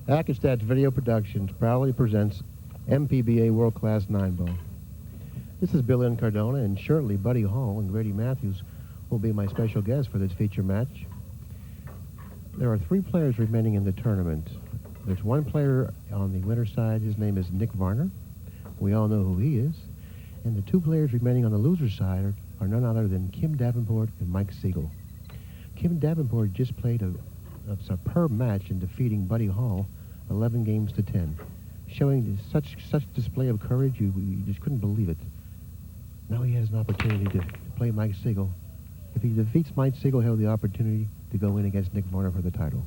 ACCUSTATS Video Productions proudly presents MPBA World Class 9 Ball. This is Bill Incardona, and shortly Buddy Hall and Grady Mathews will be my special guests for this feature match. There are 3 players remaining in the tournament. There's 1 player on the winner's side. His name is Nick Varner. We all know who he is. And the 2 players remaining on the loser's side are none other than Kim Davenport and Mike Sigel. Kim Davenport just played a superb match in defeating Buddy Hall 11 games to 10, showing such display of courage you just couldn't believe it. Now he has an opportunity to play Mike Sigel. If he defeats Mike Sigel, he'll have the opportunity to go in against Nick Varner for the title.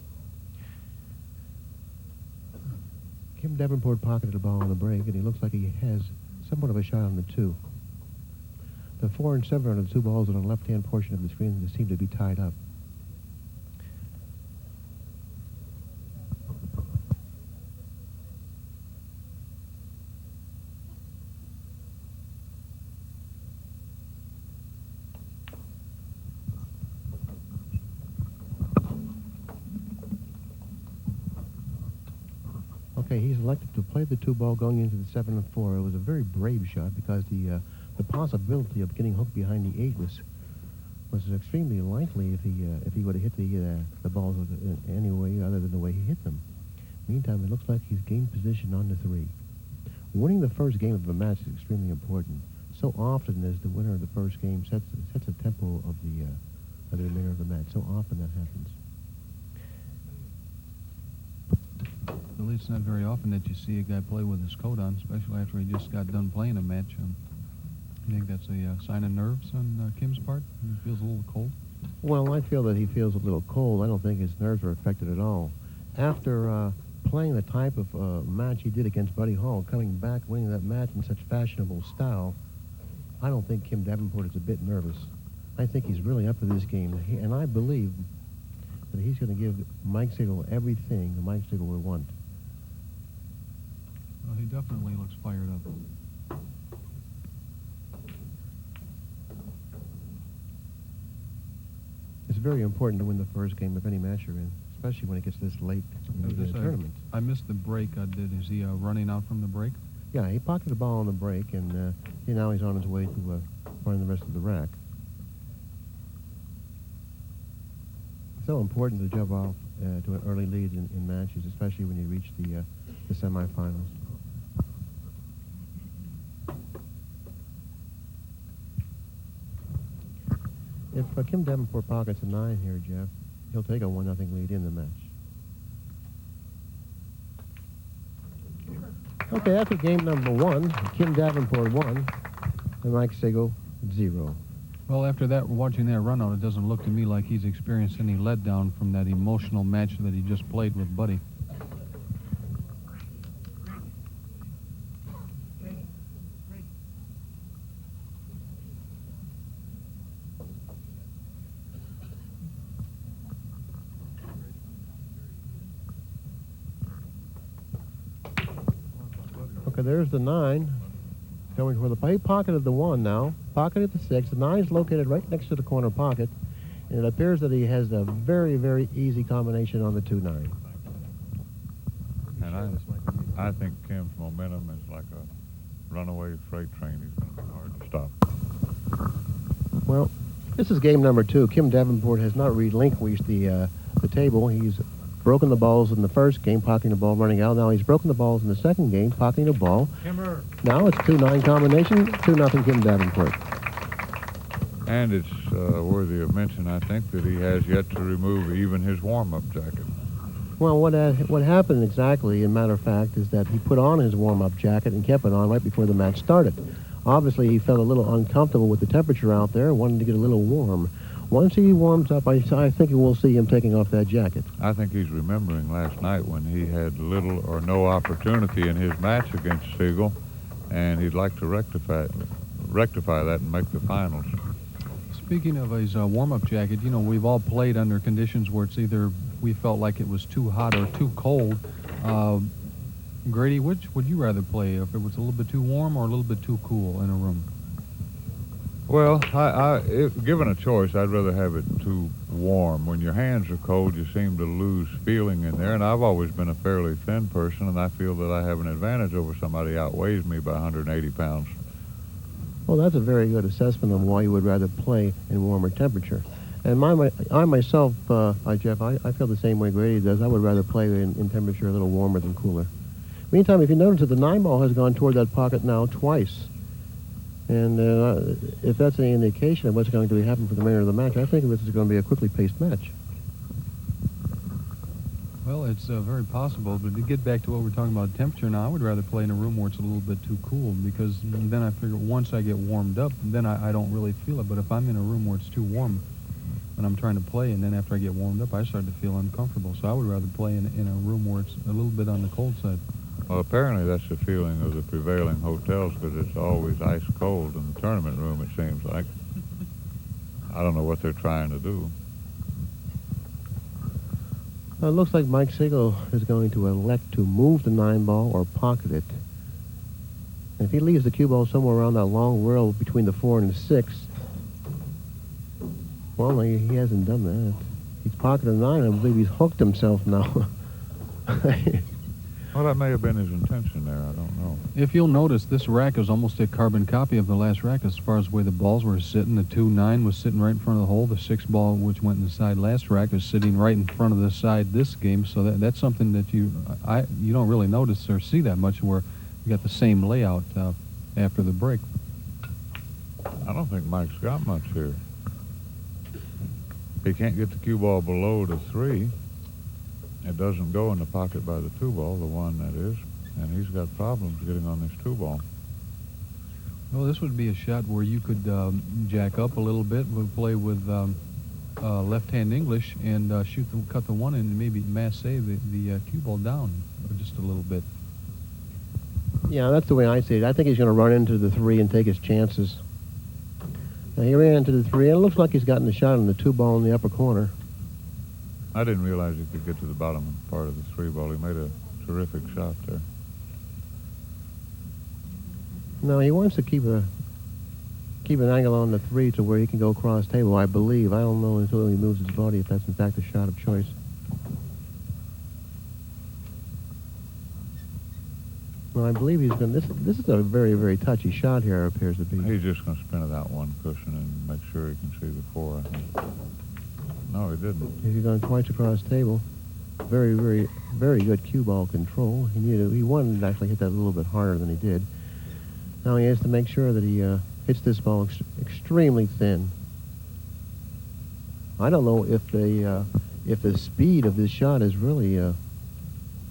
Kim Davenport pocketed the ball on the break, and he looks like he has somewhat of a shot on the 2. The 4 and 7 are the 2 balls on the left-hand portion of the screen that seem to be tied up. Okay, he's elected to play the 2 ball going into the 7 and 4. It was a very brave shot because the possibility of getting hooked behind the 8 was extremely likely if he would have hit the balls any way other than the way he hit them. Meantime, it looks like he's gained position on the 3. Winning the first game of a match is extremely important. So often as the winner of the first game sets a tempo of the remainder of the match. So often that happens. Billy, it's not very often that you see a guy play with his coat on, especially after he just got done playing a match. You think that's a sign of nerves on Kim's part? He feels a little cold? Well, I feel that he feels a little cold. I don't think his nerves are affected at all. After playing the type of match he did against Buddy Hall, coming back, winning that match in such fashionable style, I don't think Kim Davenport is a bit nervous. I think he's really up for this game, and I believe that he's going to give Mike Sigel everything that Mike Sigel would want. Well, he definitely looks fired up. It's very important to win the first game of any match you're in, especially when it gets this late in the tournament. I missed the break. Is he running out from the break? Yeah, he pocketed the ball on the break, and now he's on his way to running the rest of the rack. It's so important to jump off to an early lead in matches, especially when you reach the semifinals. If Kim Davenport pockets a 9 here, Jeff, he'll take a 1-0 lead in the match. Okay, after game number 1, Kim Davenport 1 and Mike Sigel 0. Well, after that, watching that run out, it doesn't look to me like he's experienced any letdown from that emotional match that he just played with Buddy. Okay, there's the 9 going for the play. He pocketed the 1 now. Pocketed the 6. The 9 is located right next to the corner pocket, and it appears that he has a very, very easy combination on the 2-9. And I think Kim's momentum is like a runaway freight train. He's going to be hard to stop. Well, this is game number 2. Kim Davenport has not relinquished the table. He's broken the balls in the first game, pocketing the ball, running out. Now he's broken the balls in the second game, pocketing the ball. Kimmer. Now it's 2-9 combination, 2-0 Kim Davenport. And it's worthy of mention, I think, that he has yet to remove even his warm-up jacket. Well, what happened exactly, in matter of fact, is that he put on his warm-up jacket and kept it on right before the match started. Obviously, he felt a little uncomfortable with the temperature out there, wanted to get a little warm. Once he warms up, I think we'll see him taking off that jacket. I think he's remembering last night when he had little or no opportunity in his match against Sigel, and he'd like to rectify that and make the finals. Speaking of his warm-up jacket, you know, we've all played under conditions where it's either we felt like it was too hot or too cold. Grady, which would you rather play, if it was a little bit too warm or a little bit too cool in a room? Well, if given a choice, I'd rather have it too warm. When your hands are cold, you seem to lose feeling in there, and I've always been a fairly thin person, and I feel that I have an advantage over somebody who outweighs me by 180 pounds. Well, that's a very good assessment of why you would rather play in warmer temperature. And I myself, Jeff, I feel the same way Grady does. I would rather play in temperature a little warmer than cooler. Meantime, if you notice that the 9-ball has gone toward that pocket now twice. And if that's any indication of what's going to happen for the remainder of the match, I think this is going to be a quickly paced match. Well, it's very possible, but to get back to what we're talking about temperature now, I would rather play in a room where it's a little bit too cool, because then I figure once I get warmed up, then I don't really feel it. But if I'm in a room where it's too warm and I'm trying to play, and then after I get warmed up, I start to feel uncomfortable. So I would rather play in a room where it's a little bit on the cold side. Well, apparently that's the feeling of the prevailing hotels, because it's always ice cold in the tournament room, it seems like. I don't know what they're trying to do. It looks like Mike Sigel is going to elect to move the 9-ball or pocket it. And if he leaves the cue ball somewhere around that long rail between the 4 and the 6, well, he hasn't done that. He's pocketed the 9. I believe he's hooked himself now. Well, that may have been his intention there. I don't know. If you'll notice, this rack is almost a carbon copy of the last rack as far as the way the balls were sitting. The 2-9 was sitting right in front of the hole. The 6-ball, which went in the side last rack, is sitting right in front of the side this game. So that's something that you don't really notice or see that much, where you got the same layout after the break. I don't think Mike's got much here. He can't get the cue ball below the 3. It doesn't go in the pocket by the 2-ball, the 1 that is, and he's got problems getting on this 2-ball. Well, this would be a shot where you could jack up a little bit, play with left-hand English, and cut the 1 in, and maybe mass save the cue ball down just a little bit. Yeah, that's the way I see it. I think he's going to run into the 3 and take his chances. Now, he ran into the 3, and it looks like he's gotten a shot on the 2-ball in the upper corner. I didn't realize he could get to the bottom part of the 3-ball. He made a terrific shot there. No, he wants to keep an angle on the 3 to where he can go across table, I believe. I don't know until he moves his body if that's in fact a shot of choice. Well, I believe he's going to... This is a very, very touchy shot here, it appears to be. He's just going to spin it out 1 cushion and make sure he can see the 4, I think. No, he didn't. He's going twice across table. Very, very, very good cue ball control. He wanted to actually hit that a little bit harder than he did. Now he has to make sure that he hits this ball extremely thin. I don't know if the speed of this shot is really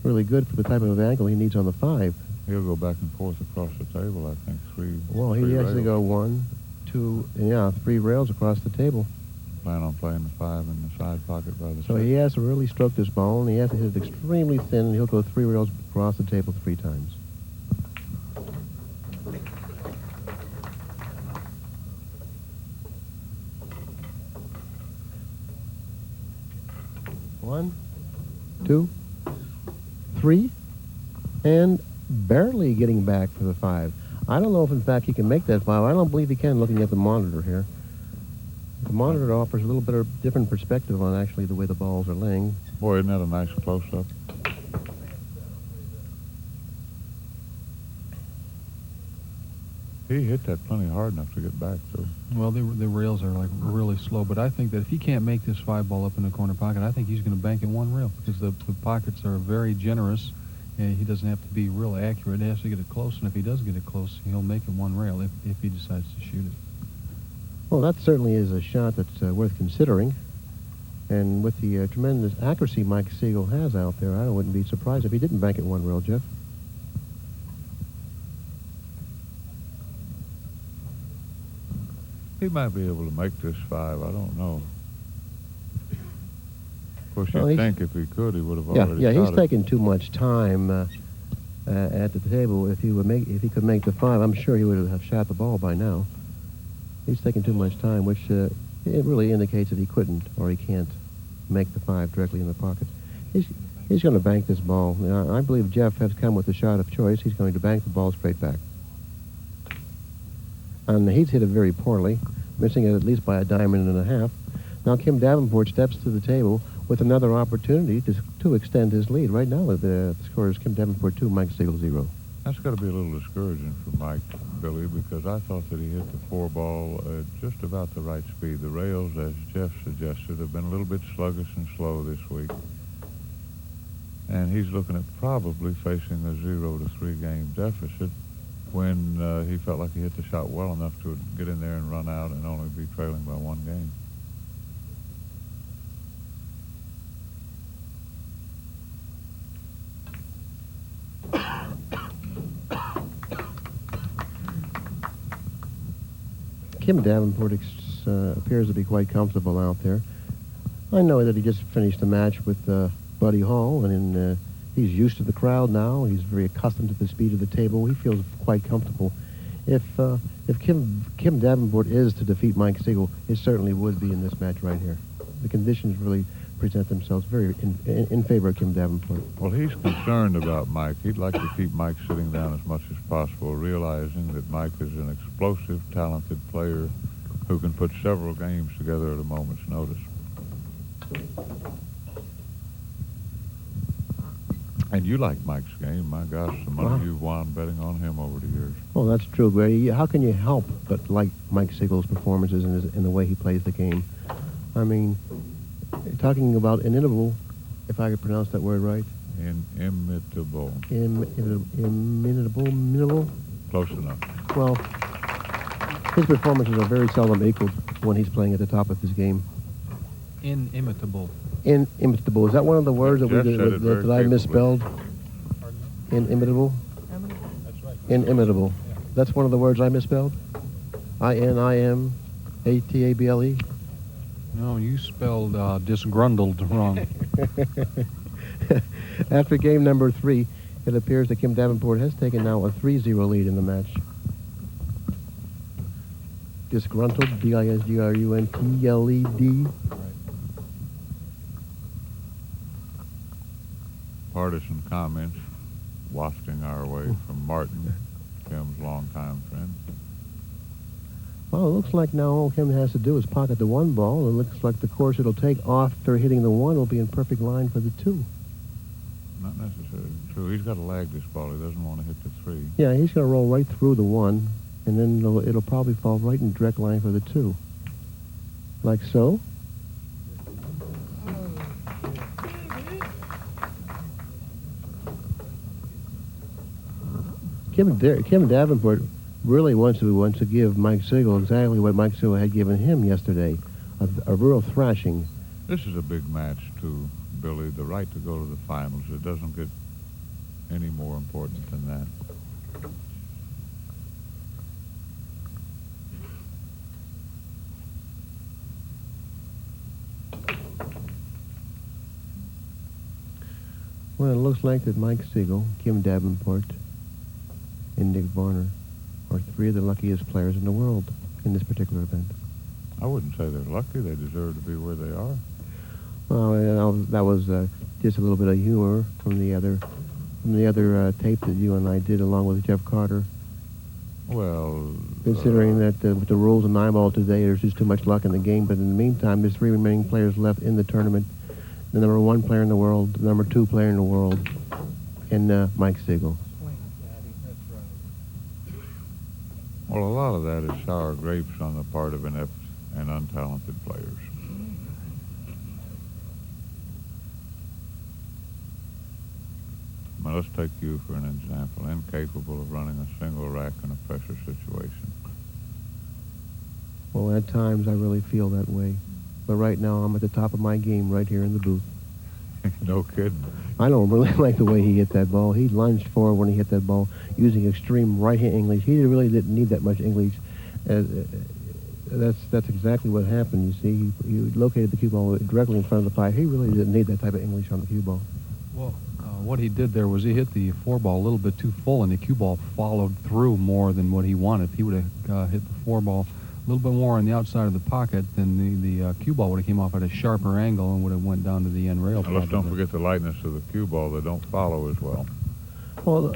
really good for the type of angle he needs on the 5. He'll go back and forth across the table, I think. Well, he has to go 1, 2, 3 rails across the table. Plan on playing the 5 in the side pocket by the 6. So he has to really stroke this ball, and he has to hit it extremely thin, and he'll go 3 rails across the table 3 times. One, 2, 3, and barely getting back for the 5. I don't know if, in fact, he can make that 5. I don't believe he can, looking at the monitor here. The monitor offers a little bit of different perspective on actually the way the balls are laying. Boy, isn't that a nice close-up? He hit that plenty hard enough to get back, too. Well, the rails are like really slow, but I think that if he can't make this 5-ball up in the corner pocket, I think he's going to bank it 1 rail, because the pockets are very generous, and he doesn't have to be real accurate. He has to get it close, and if he does get it close, he'll make it 1 rail if he decides to shoot it. Well, that certainly is a shot that's worth considering. And with the tremendous accuracy Mike Sigel has out there, I wouldn't be surprised if he didn't bank it 1 rail, Jeff. He might be able to make this 5. I don't know. Of course, Well, you'd think if he could, he would have already Yeah, he's shot it. taking too much time at the table. If he could make the 5, I'm sure he would have shot the ball by now. He's taking too much time, which it really indicates that he couldn't or he can't make the 5 directly in the pocket. He's going to bank this ball. I believe Jeff has come with the shot of choice. He's going to bank the ball straight back. And he's hit it very poorly, missing it at least by a diamond and a half. Now Kim Davenport steps to the table with another opportunity to extend his lead. Right now the score is Kim Davenport 2, Mike Sigel 0. That's got to be a little discouraging for Mike, Billy, because I thought that he hit the 4-ball at just about the right speed. The rails, as Jeff suggested, have been a little bit sluggish and slow this week. And he's looking at probably facing a 0-3 game deficit when he felt like he hit the shot well enough to get in there and run out and only be trailing by 1 game. Kim Davenport appears to be quite comfortable out there. I know that he just finished a match with Buddy Hall, and he's used to the crowd now. He's very accustomed to the speed of the table. He feels quite comfortable. If Kim Davenport is to defeat Mike Sigel, it certainly would be in this match right here. The conditions really present themselves very in favor of Kim Davenport. Well, he's concerned about Mike. He'd like to keep Mike sitting down as much as possible, realizing that Mike is an explosive, talented player who can put several games together at a moment's notice. And you like Mike's game. My gosh, the money you've won betting on him over the years. Oh, that's true, Grady. How can you help but like Mike Sigel's performances in the way he plays the game? I mean, talking about inimitable, if I could pronounce that word right. Inimitable. Inimitable? Close enough. Well, his performances are very seldom equaled when he's playing at the top of his game. Inimitable. Inimitable. Is that one of the words that I misspelled? Inimitable? That's right. Inimitable. Yeah. That's one of the words I misspelled? I-N-I-M-A-T-A-B-L-E? No, you spelled disgruntled wrong. After game number 3, it appears that Kim Davenport has taken now a 3-0 lead in the match. Disgruntled, D-I-S-G-R-U-N-T-L-E-D. Partisan comments wafting our way from Martin, Kim's longtime friend. Well, it looks like now all Kim has to do is pocket the 1 ball. It looks like the course it'll take after hitting the 1 will be in perfect line for the 2. Not necessarily true. He's got to lag this ball. He doesn't want to hit the 3. Yeah, he's going to roll right through the 1, and then it'll probably fall right in direct line for the 2. Like so. Kim Davenport really wants to give Mike Sigel exactly what Mike Sigel had given him yesterday, a real thrashing. This is a big match, too, Billy. The right to go to the finals. It doesn't get any more important than that. Well, it looks like that Mike Sigel, Kim Davenport, and Nick Varner are 3 of the luckiest players in the world in this particular event. I wouldn't say they're lucky. They deserve to be where they are. Well, that was just a little bit of humor from the other tape that you and I did along with Jeff Carter. Well, considering that with the rules of 9-ball today, there's just too much luck in the game. But in the meantime, there's 3 remaining players left in the tournament. The number 1 player in the world, the number 2 player in the world, and Mike Sigel. Well, a lot of that is sour grapes on the part of inept and untalented players. Now, let's take you for an example. Incapable of running a single rack in a pressure situation. Well, at times I really feel that way. But right now I'm at the top of my game right here in the booth. No kidding. I don't really like the way he hit that ball. He lunged forward when he hit that ball using extreme right-hand English. He really didn't need that much English. That's exactly what happened, you see. He located the cue ball directly in front of the pipe. He really didn't need that type of English on the cue ball. Well, what he did there was he hit the 4-ball a little bit too full, and the cue ball followed through more than what he wanted. If he would have hit the 4-ball a little bit more on the outside of the pocket, then the cue ball would have came off at a sharper angle and would have went down to the end rail. Now, let's don't forget the lightness of the cue ball. They don't follow as well. Well,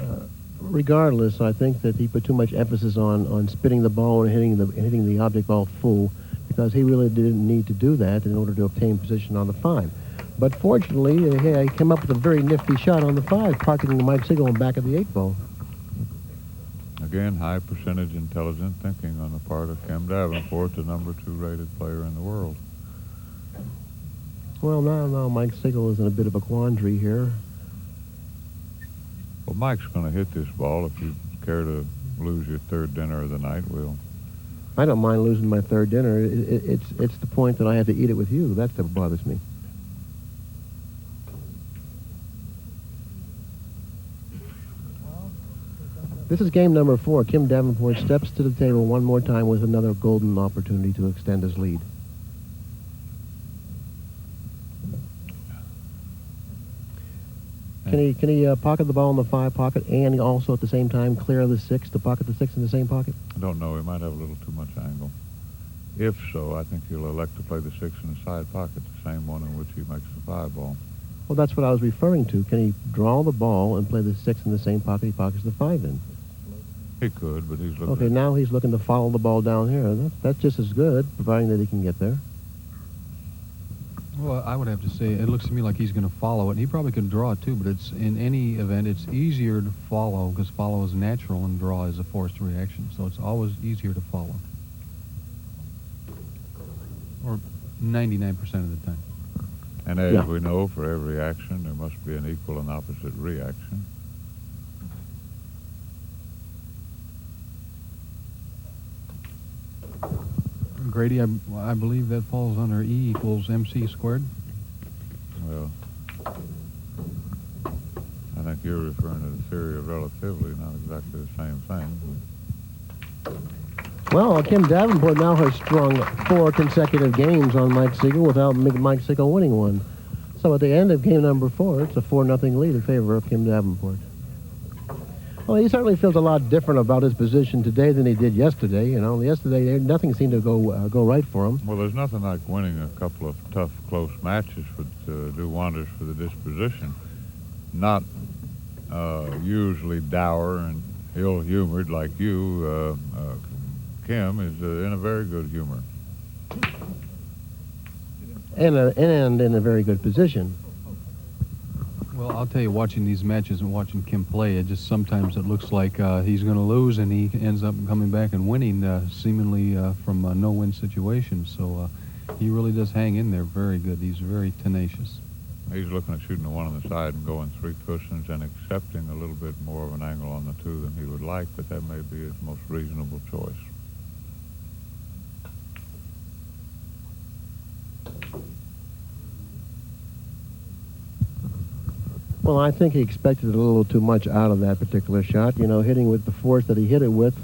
regardless, I think that he put too much emphasis on spinning the ball and hitting the object ball full, because he really didn't need to do that in order to obtain position on the 5. But fortunately, he came up with a very nifty shot on the 5, parking Mike Sigel in back of the 8 ball. Again, high percentage intelligent thinking on the part of Kim Davenport, the number 2 rated player in the world. Well, now Mike Sigel is in a bit of a quandary here. Well, Mike's going to hit this ball. If you care to lose your 3rd dinner of the night, I don't mind losing my 3rd dinner. It's the point that I have to eat it with you. That's what bothers me. This is game number 4. Kim Davenport steps to the table one more time with another golden opportunity to extend his lead. Can he pocket the ball in the 5 pocket and also at the same time clear the 6 to pocket the 6 in the same pocket? I don't know. He might have a little too much angle. If so, I think he'll elect to play the 6 in the side pocket, the same one in which he makes the 5 ball. Well, that's what I was referring to. Can he draw the ball and play the 6 in the same pocket he pockets the 5 in? He could, but he's looking. Okay, now he's looking to follow the ball down here. That's just as good, providing that he can get there. Well, I would have to say, it looks to me like he's going to follow it. He probably can draw it too, but it's in any event, it's easier to follow because follow is natural and draw is a forced reaction. So it's always easier to follow. Or 99% of the time. And as we know, for every action, there must be an equal and opposite reaction. Grady, I believe that falls under E equals MC squared. Well, I think you're referring to the theory of relativity, not exactly the same thing. Well, Kim Davenport now has strung 4 consecutive games on Mike Sigel without Mike Sigel winning one. So at the end of game number 4, it's a 4-0 lead in favor of Kim Davenport. Well, he certainly feels a lot different about his position today than he did yesterday. You know, yesterday nothing seemed to go right for him. Well, there's nothing like winning a couple of tough, close matches to do wonders for the disposition. Not usually dour and ill-humored like you. Kim is in a very good humor. And in a very good position. Well, I'll tell you, watching these matches and watching Kim play, it just sometimes it looks like he's going to lose, and he ends up coming back and winning, seemingly from a no-win situation. So he really does hang in there very good. He's very tenacious. He's looking at shooting the 1 on the side and going 3 cushions and accepting a little bit more of an angle on the 2 than he would like, but that may be his most reasonable choice. Well, I think he expected a little too much out of that particular shot. You know, hitting with the force that he hit it with.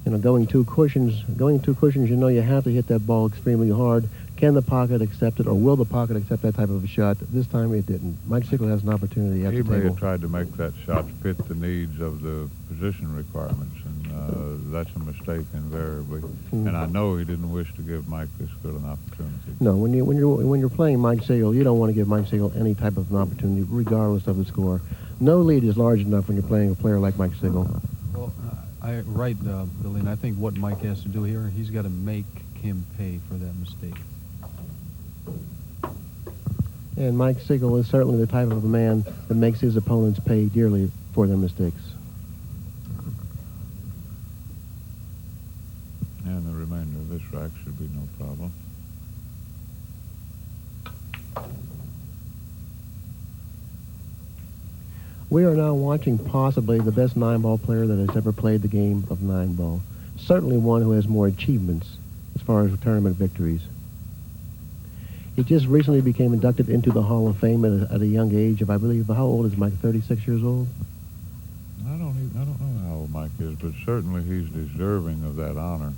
You know, going two cushions, you know you have to hit that ball extremely hard. Can the pocket accept it, or will the pocket accept that type of a shot? This time it didn't. Mike Sigel has an opportunity at the table. He may have tried to make that shot fit the needs of the position requirements, and that's a mistake invariably. And I know he didn't wish to give Mike this good an opportunity. No, when you're playing Mike Sigel, you don't want to give Mike Sigel any type of an opportunity, regardless of the score. No lead is large enough when you're playing a player like Mike Sigel. Well, Billy, and I think what Mike has to do here, he's got to make him pay for that mistake. And Mike Sigel is certainly the type of a man that makes his opponents pay dearly for their mistakes. And the remainder of this rack should be no problem. We are now watching possibly the best 9-ball player that has ever played the game of 9-ball. Certainly one who has more achievements as far as tournament victories. He just recently became inducted into the Hall of Fame at a young age of, I believe, how old is Mike, 36 years old? I don't know how old Mike is, but certainly he's deserving of that honor.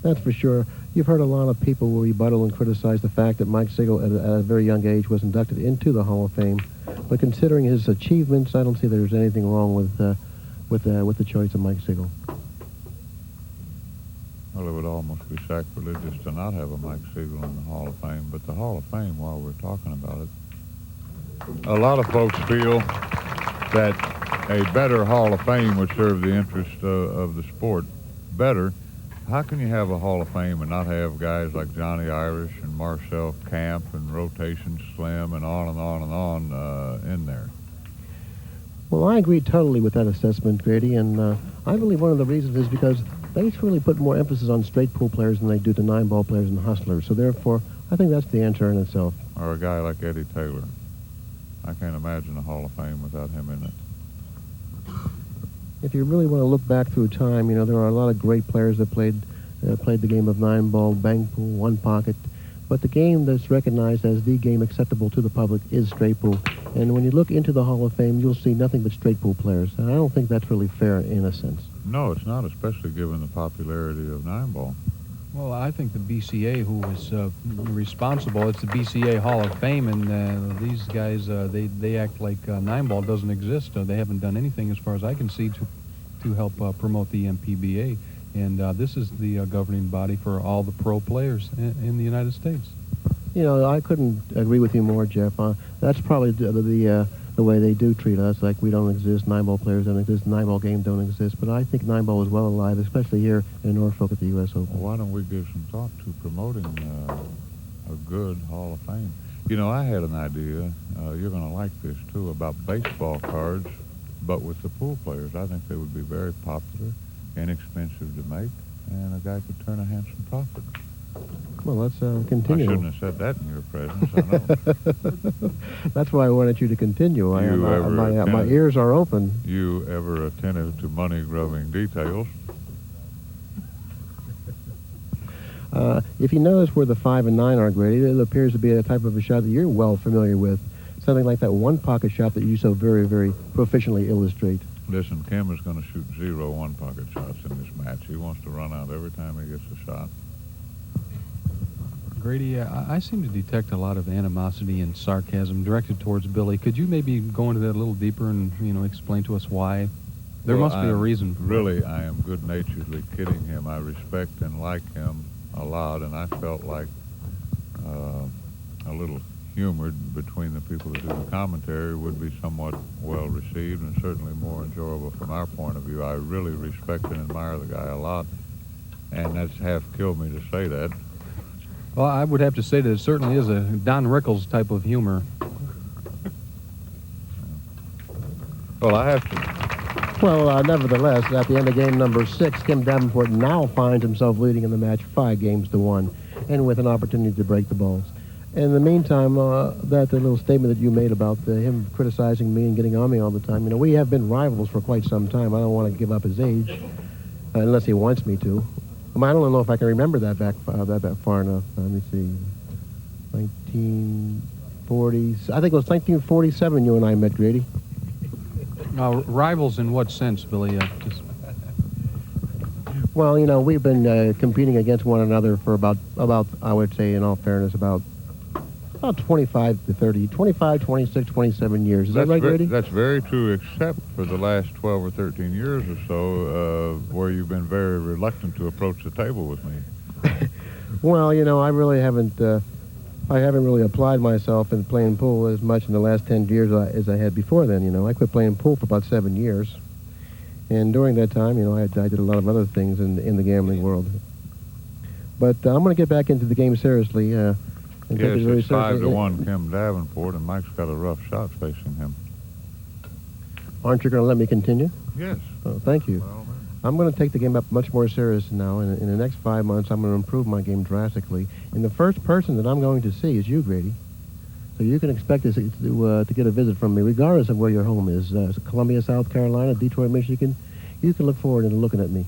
That's for sure. You've heard a lot of people will rebuttal and criticize the fact that Mike Sigel, at a very young age, was inducted into the Hall of Fame. But considering his achievements, I don't see there's anything wrong with the choice of Mike Sigel. Well, it would almost be sacrilegious to not have a Mike Sigel in the Hall of Fame. But the Hall of Fame, while we're talking about it, a lot of folks feel that a better Hall of Fame would serve the interest of the sport better. How can you have a Hall of Fame and not have guys like Johnny Irish and Marcel Camp and Rotation Slim and on and on and on in there? Well, I agree totally with that assessment, Grady, and I believe one of the reasons is because they really put more emphasis on straight pool players than they do to 9-ball players and hustlers. So therefore, I think that's the answer in itself. Or a guy like Eddie Taylor. I can't imagine a Hall of Fame without him in it. If you really want to look back through time, you know, there are a lot of great players that played the game of 9-ball, bank pool, one pocket. But the game that's recognized as the game acceptable to the public is straight pool. And when you look into the Hall of Fame, you'll see nothing but straight pool players. And I don't think that's really fair in a sense. No, it's not, especially given the popularity of 9-ball. Well, I think the BCA, who was responsible, it's the BCA Hall of Fame, and these guys, they act like 9-ball doesn't exist. They haven't done anything, as far as I can see, to help promote the MPBA. And this is the governing body for all the pro players in the United States. You know, I couldn't agree with you more, Jeff. That's probably the way they do treat us, like we don't exist, 9-ball players don't exist, 9-ball game don't exist. But I think 9-ball is well alive, especially here in Norfolk at the U.S. Open. Well, why don't we give some thought to promoting a good Hall of Fame? You know, I had an idea, you're going to like this too, about baseball cards, but with the pool players. I think they would be very popular, inexpensive to make, and a guy could turn a handsome profit. Well, let's continue. I shouldn't have said that in your presence, I know. That's why I wanted you to continue. My ears are open. You ever attentive to money-grubbing details? If you notice where the 5 and 9 are, Grady, it appears to be a type of a shot that you're well familiar with. Something like that one-pocket shot that you so very, very proficiently illustrate. Listen, Kim is going to shoot 0 one-pocket shots in this match. He wants to run out every time he gets a shot. Grady, I seem to detect a lot of animosity and sarcasm directed towards Billy. Could you maybe go into that a little deeper and, you know, explain to us why? There must be a reason for it. Really, I am good-naturedly kidding him. I respect and like him a lot, and I felt like a little humored between the people that do the commentary would be somewhat well received and certainly more enjoyable from our point of view. I really respect and admire the guy a lot, and that's half killed me to say that. Well, I would have to say that it certainly is a Don Rickles type of humor. Well, I have to. Well, nevertheless, at the end of game number 6, Kim Davenport now finds himself leading in the match 5-1, and with an opportunity to break the balls. In the meantime, that little statement that you made about him criticizing me and getting on me all the time, you know, we have been rivals for quite some time. I don't want to give up his age, unless he wants me to. I don't know if I can remember that back far enough. Let me see. 1940. I think it was 1947 you and I met, Grady. Rivals in what sense, Billy? Well, you know, we've been competing against one another for about, I would say, in all fairness, about 25 to 30, 25, 26, 27 years. Is that right, Grady? That's very true, except for the last 12 or 13 years or so, where you've been very reluctant to approach the table with me. Well, you know, I haven't really applied myself in playing pool as much in the last 10 years as I had before then. You know, I quit playing pool for about 7 years. And during that time, you know, I did a lot of other things in the gambling world. But I'm going to get back into the game seriously. Yes, it's 5-1 Kim Davenport, and Mike's got a rough shot facing him. Aren't you going to let me continue? Yes. Oh, thank you. Well, I'm going to take the game up much more serious now. In the next 5 months, I'm going to improve my game drastically. And the first person that I'm going to see is you, Grady. So you can expect to get a visit from me, regardless of where your home is. Columbia, South Carolina, Detroit, Michigan. You can look forward to looking at me.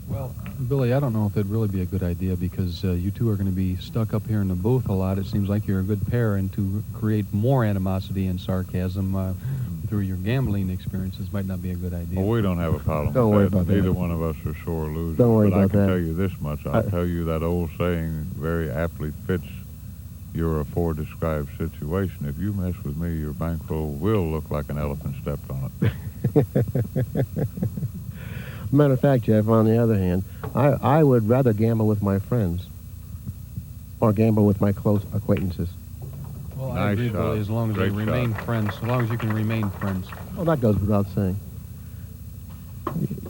Well, Billy, I don't know if it'd really be a good idea because you two are going to be stuck up here in the booth a lot. It seems like you're a good pair, and to create more animosity and sarcasm through your gambling experiences might not be a good idea. Well, we don't have a problem Don't worry with that. about that. Neither one of us are sore losers. Don't worry but about I can that. tell you this much. I'll tell you that old saying very aptly fits your afore-described situation. If you mess with me, your bankroll will look like an elephant stepped on it. Matter of fact, Jeff, on the other hand, I would rather gamble with my friends or gamble with my close acquaintances. Well, Well, I Nice agree, shot. Billy, as long as they Great remain shot. friends, as long as you can remain friends. Well, that goes without saying.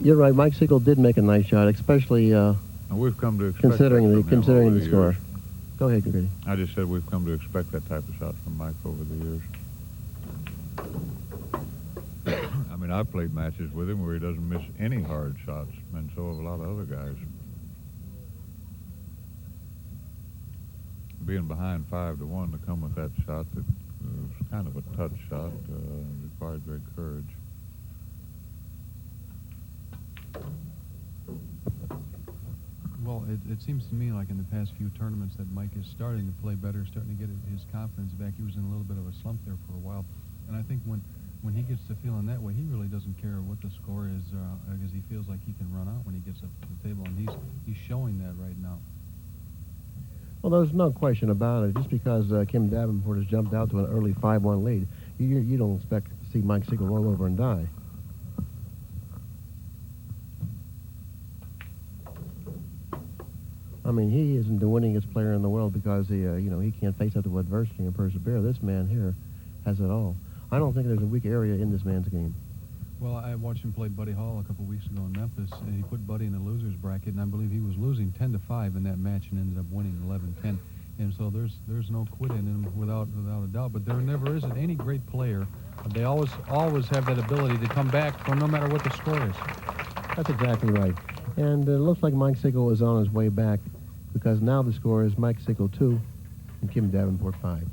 You're right. Mike Sigel did make a nice shot, especially And we've come to expect considering that the from him over the years. score. Go ahead, Grady. I just said we've come to expect that type of shot from Mike over the years. I mean, I've played matches with him where he doesn't miss any hard shots, and so have a lot of other guys. Being behind 5-1 to come with that shot that was kind of a touch shot required great courage. Well, it seems to me like in the past few tournaments that Mike is starting to play better, starting to get his confidence back. He was in a little bit of a slump there for a while. And I think when he gets to feeling that way, he really doesn't care what the score is because he feels like he can run out when he gets up to the table. And he's showing that right now. Well, there's no question about it. Just because Kim Davenport has jumped out to an early 5-1 lead, you don't expect to see Mike Sigel roll over and die. I mean, he isn't the winningest player in the world because he can't face up to adversity and persevere. This man here has it all. I don't think there's a weak area in this man's game. Well, I watched him play Buddy Hall a couple weeks ago in Memphis, and he put Buddy in the loser's bracket, and I believe he was losing 10-5 in that match and ended up winning 11-10. And so there's no quit in him without a doubt. But there never isn't any great player. They always have that ability to come back from no matter what the score is. That's exactly right. And it looks like Mike Sigel is on his way back because now the score is Mike Sigel 2 and Kim Davenport 5.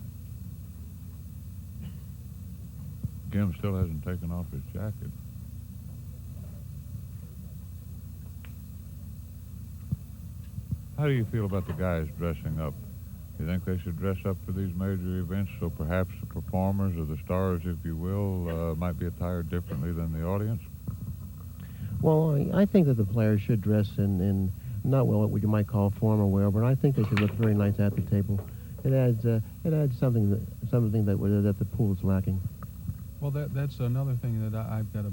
Kim still hasn't taken off his jacket. How do you feel about the guys dressing up? Do you think they should dress up for these major events so perhaps the performers or the stars, if you will, might be attired differently than the audience? Well, I think that the players should dress in not what you might call formal wear, but I think they should look very nice at the table. It adds something that the pool is lacking. Well, that's another thing that I've got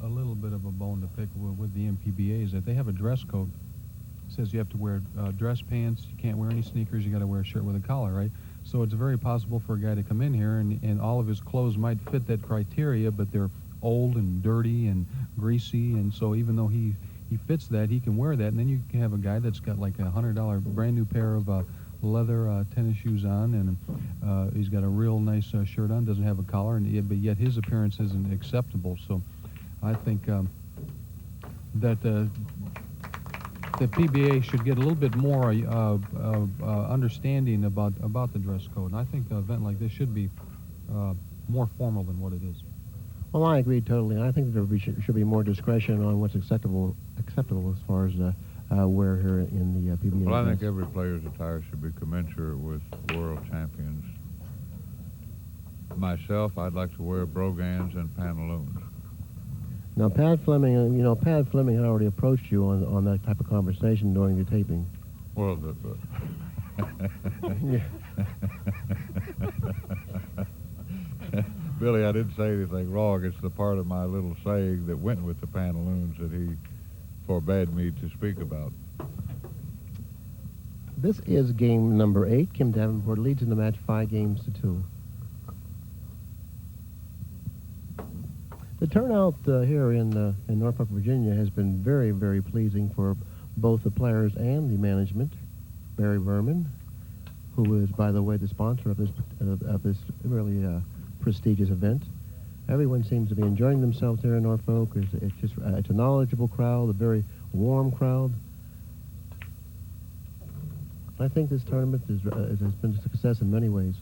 a little bit of a bone to pick with the MPBA is that they have a dress code. It says you have to wear dress pants, you can't wear any sneakers, you got to wear a shirt with a collar, right? So it's very possible for a guy to come in here and all of his clothes might fit that criteria, but they're old and dirty and greasy, and so even though he fits that, he can wear that, and then you can have a guy that's got like a $100 brand new pair of leather tennis shoes on, and he's got a real nice shirt on, doesn't have a collar, but yet his appearance isn't acceptable. So I think that the PBA should get a little bit more understanding about the dress code, and I think an event like this should be more formal than what it is. Well, I agree totally. I think there should be more discretion on what's acceptable as far as wear here in the PBA. Well, I think every player's attire should be commensurate with world champions. Myself, I'd like to wear brogans and pantaloons. Now, Pat Fleming had already approached you on that type of conversation during the taping. Well, Billy, I didn't say anything wrong. It's the part of my little saying that went with the pantaloons that he forbade me to speak about. This is game number 8. Kim Davenport leads in the match 5-2. The turnout here in Norfolk, Virginia has been very, very pleasing for both the players and the management. Barry Verman, who is, by the way, the sponsor of this really prestigious event. Everyone seems to be enjoying themselves here in Norfolk. It's a knowledgeable crowd, a very warm crowd. I think this tournament has been a success in many ways.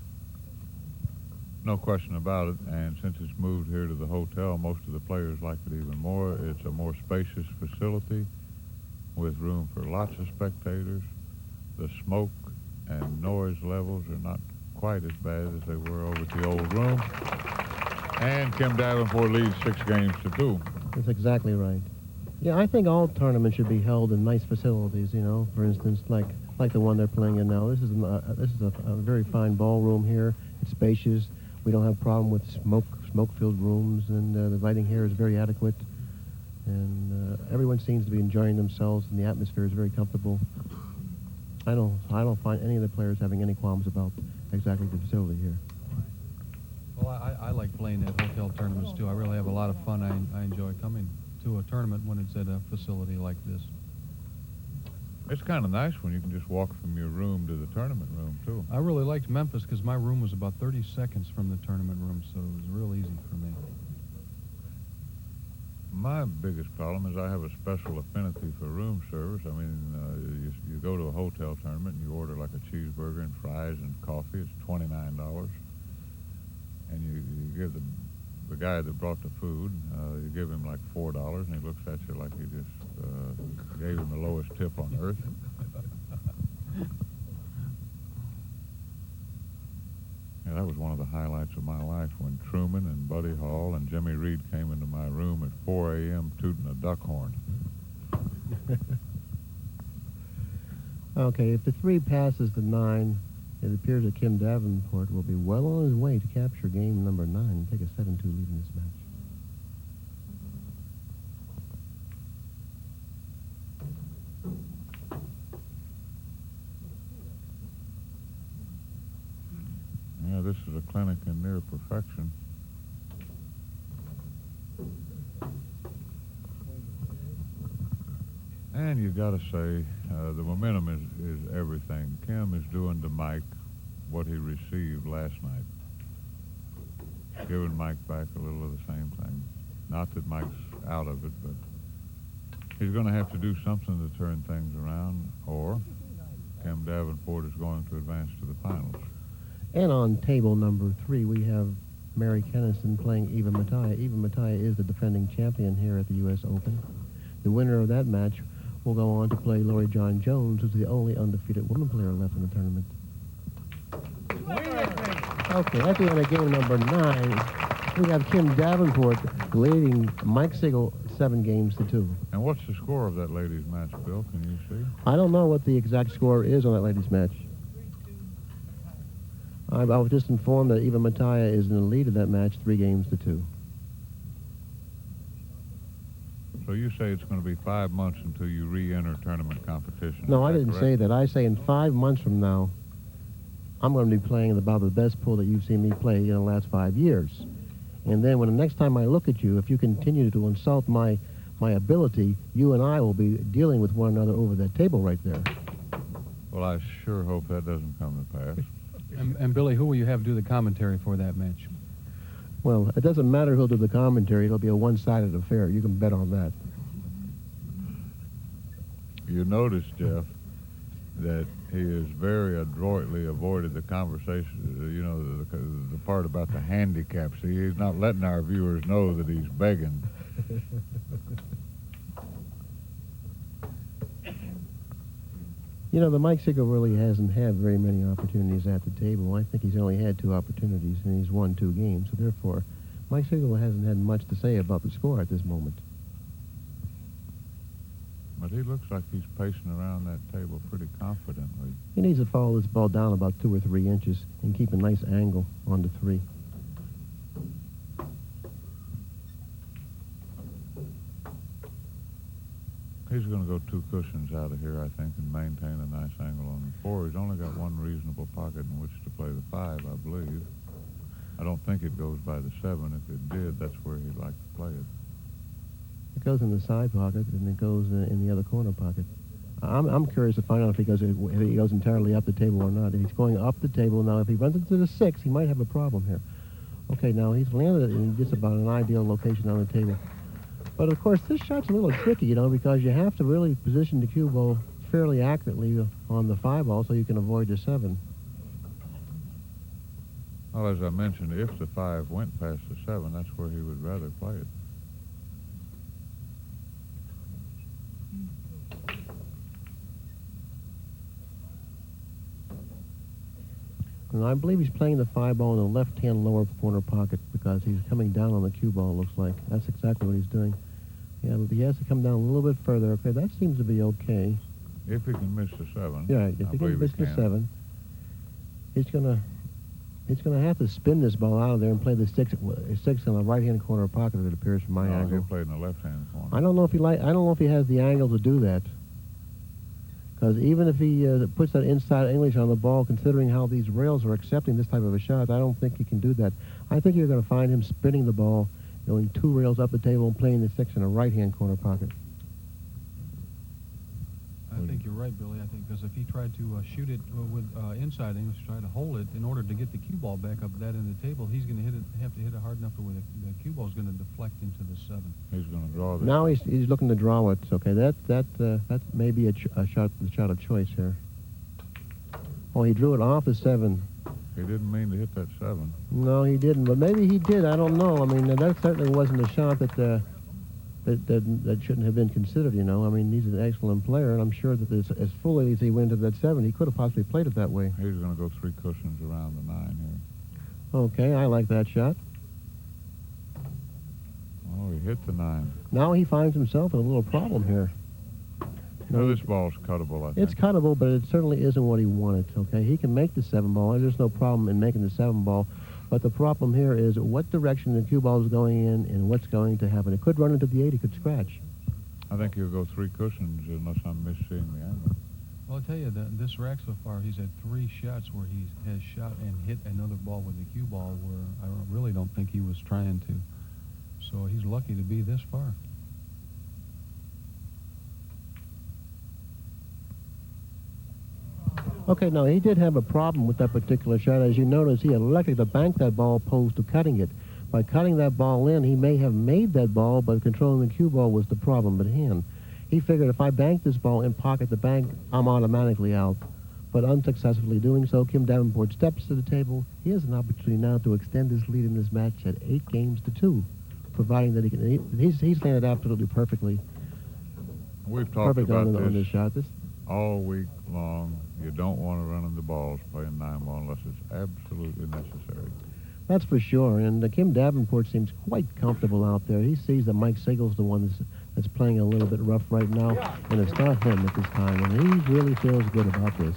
No question about it, and since it's moved here to the hotel, most of the players like it even more. It's a more spacious facility with room for lots of spectators. The smoke and noise levels are not quite as bad as they were over at the old room. And Kim Davenport leads 6-2. That's exactly right. Yeah, I think all tournaments should be held in nice facilities, for instance, like the one they're playing in now. This is a very fine ballroom here. It's spacious. We don't have a problem with smoke-filled rooms, and the lighting here is very adequate. And everyone seems to be enjoying themselves, and the atmosphere is very comfortable. I don't find any of the players having any qualms about exactly the facility here. Well, I like playing at hotel tournaments, too. I really have a lot of fun. I enjoy coming to a tournament when it's at a facility like this. It's kind of nice when you can just walk from your room to the tournament room, too. I really liked Memphis because my room was about 30 seconds from the tournament room, so it was real easy for me. My biggest problem is I have a special affinity for room service. I mean, you go to a hotel tournament and you order like a cheeseburger and fries and coffee. It's $29. And you give the guy that brought the food, you give him like $4, and he looks at you like you just gave him the lowest tip on earth. Yeah, that was one of the highlights of my life when Truman and Buddy Hall and Jimmy Reed came into my room at 4 a.m. tooting a duck horn. Okay, if the 3 passes the 9, it appears that Kim Davenport will be well on his way to capture game number 9 and take a 7-2 lead in this match. Yeah, this is a clinic in near perfection. And you got to say, the momentum is everything. Kim is doing to Mike what he received last night. Giving Mike back a little of the same thing. Not that Mike's out of it, but he's going to have to do something to turn things around, or Kim Davenport is going to advance to the finals. And on table number 3, we have Mary Kennison playing Eva Mattia. Eva Mattia is the defending champion here at the U.S. Open. The winner of that match will go on to play Lori John Jones, who's the only undefeated woman player left in the tournament. Okay, at the end of game number 9, we have Kim Davenport leading Mike Sigel 7 games to 2. And what's the score of that ladies' match, Bill? Can you see? I don't know what the exact score is on that ladies' match. I was just informed that Eva Mattia is in the lead of that match 3 games to 2. So you say it's going to be 5 months until you re-enter tournament competition. No, I didn't say that. I say in 5 months from now, I'm going to be playing about the best pool that you've seen me play in the last 5 years. And then when the next time I look at you, if you continue to insult my ability, you and I will be dealing with one another over that table right there. Well, I sure hope that doesn't come to pass. And Billy, who will you have do the commentary for that match? Well, it doesn't matter who'll do the commentary. It'll be a one-sided affair. You can bet on that. You notice, Jeff, that he has very adroitly avoided the conversation, you know, the part about the handicap. See, he's not letting our viewers know that he's begging. You know, the Mike Sigel really hasn't had very many opportunities at the table. I think he's only had 2 opportunities, and he's won 2 games. So therefore, Mike Sigel hasn't had much to say about the score at this moment. But he looks like he's pacing around that table pretty confidently. He needs to follow this ball down about 2 or 3 inches and keep a nice angle on the 3. He's going to go 2 cushions out of here, I think, and maintain a nice angle on the 4. He's only got 1 reasonable pocket in which to play the 5, I believe. I don't think it goes by the 7. If it did, that's where he'd like to play it. It goes in the side pocket, and it goes in the other corner pocket. I'm curious to find out if he goes entirely up the table or not. If he's going up the table now, if he runs into the 6, he might have a problem here. Okay, now he's landed it in just about an ideal location on the table. But, of course, this shot's a little tricky, you know, because you have to really position the cue ball fairly accurately on the 5 ball so you can avoid the 7. Well, as I mentioned, if the 5 went past the 7, that's where he would rather play it. And I believe he's playing the 5 ball in the left-hand lower corner pocket because he's coming down on the cue ball, looks like. That's exactly what he's doing. Yeah, but he has to come down a little bit further. Okay, that seems to be okay. If he can miss the 7, Yeah, if he can miss the 7, he's gonna have to spin this ball out of there and play the 6 in the right-hand corner pocket. It appears from my angle. He'll play in the left-hand corner. I don't know if he has the angle to do that, Because even if he puts that inside English on the ball, considering how these rails are accepting this type of a shot, I don't think he can do that. I think you're going to find him spinning the ball, going 2 rails up the table and playing the 6 in a right-hand corner pocket. I think you're right, Billy. I think because if he tried to shoot it with inside English, try to hold it in order to get the cue ball back up that end of the table, he's going to have to hit it hard enough to where the cue ball is going to deflect into the 7. He's going to draw this. Now he's looking to draw it. Okay, that may be a shot of choice here. Oh, he drew it off the 7. He didn't mean to hit that 7. No, he didn't. But maybe he did. I don't know. I mean, that certainly wasn't a shot that shouldn't have been considered, you know. I mean, he's an excellent player, and I'm sure that as fully as he went to that 7, he could have possibly played it that way. He's going to go 3 cushions around the 9 here. Okay, I like that shot. Oh, he hit the 9. Now he finds himself in a little problem here. No, this ball's cuttable, I think. It's cuttable, but it certainly isn't what he wanted, okay? He can make the 7 ball. There's no problem in making the 7 ball. But the problem here is what direction the cue ball is going in and what's going to happen. It could run into the 8. It could scratch. I think he'll go 3 cushions unless I'm misseeing the angle. Well, I'll tell you, this rack so far, he's had 3 shots where he has shot and hit another ball with the cue ball where I really don't think he was trying to. So he's lucky to be this far. Okay, now he did have a problem with that particular shot. As you notice, he elected to bank that ball opposed to cutting it. By cutting that ball in, he may have made that ball, but controlling the cue ball was the problem at hand. He figured if I bank this ball in pocket the bank, I'm automatically out. But unsuccessfully doing so, Kim Davenport steps to the table. He has an opportunity now to extend his lead in this match at 8-2, providing that he can. He's landed absolutely perfectly. We've talked about on this shot. All week long. You don't want to run into balls playing 9-ball unless it's absolutely necessary. That's for sure. And Kim Davenport seems quite comfortable out there. He sees that Mike Sigel's the one that's playing a little bit rough right now, and it's not him at this time. And he really feels good about this.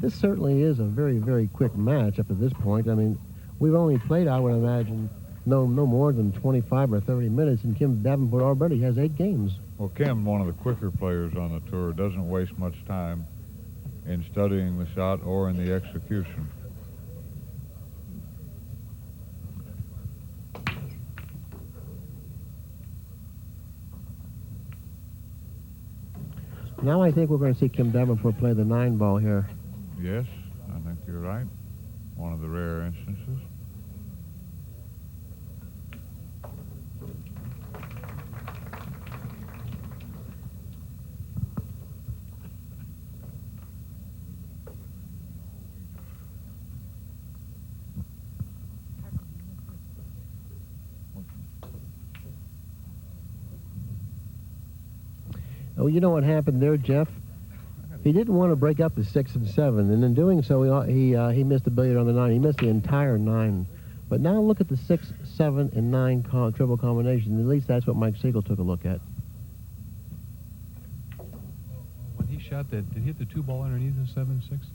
This certainly is a very, very quick match up to this point. I mean, we've only played, I would imagine, no more than 25 or 30 minutes, and Kim Davenport already has 8 games. Well, Kim, one of the quicker players on the tour, doesn't waste much time in studying the shot or in the execution. Now I think we're going to see Kim Davenport play the 9-ball here. Yes, I think you're right. One of the rare instances. Oh, you know what happened there, Jeff? He didn't want to break up the 6 and 7, and in doing so, he missed the billiard on the 9. He missed the entire 9. But now look at the 6, 7, and 9 triple combination. At least that's what Mike Sigel took a look at. When he shot that, did he hit the 2 ball underneath the 7, 6?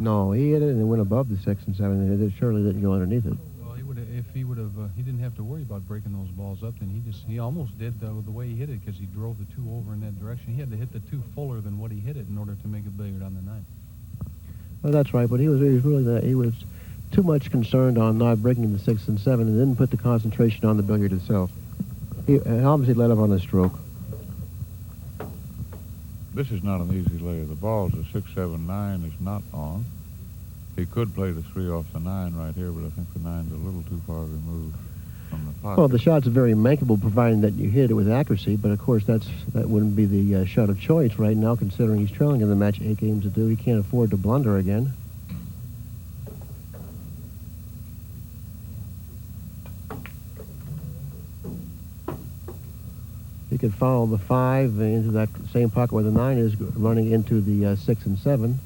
No, he hit it and it went above the 6 and 7, and it surely didn't go underneath it. Well, he didn't have to worry about breaking those balls up. Then he almost did the way he hit it because he drove the 2 over in that direction. He had to hit the 2 fuller than what he hit it in order to make a billiard on the 9. Well, that's right, but he was too much concerned on not breaking the 6 and 7 and didn't put the concentration on the billiard itself. He obviously let up on the stroke. This is not an easy lay of the balls. The 6, 7, 9 is not on. He could play the 3 off the 9 right here, but I think the 9's a little too far removed from the pocket. Well, the shot's very makeable, providing that you hit it with accuracy, but of course that wouldn't be the shot of choice right now, considering he's trailing in the match 8-2. He can't afford to blunder again. He could follow the 5 into that same pocket where the 9 is, running into the 6 and 7.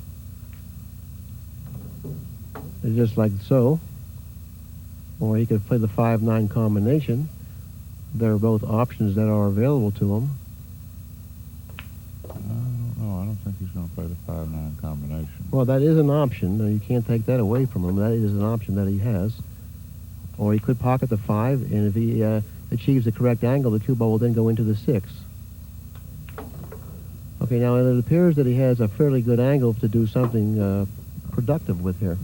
Just like so. Or he could play the 5-9 combination. They're both options that are available to him. I don't know. I don't think he's going to play the 5-9 combination. Well, that is an option. You can't take that away from him. That is an option that he has. Or he could pocket the 5, and if achieves the correct angle, the cue ball will then go into the 6. Okay, now it appears that he has a fairly good angle to do something productive with here.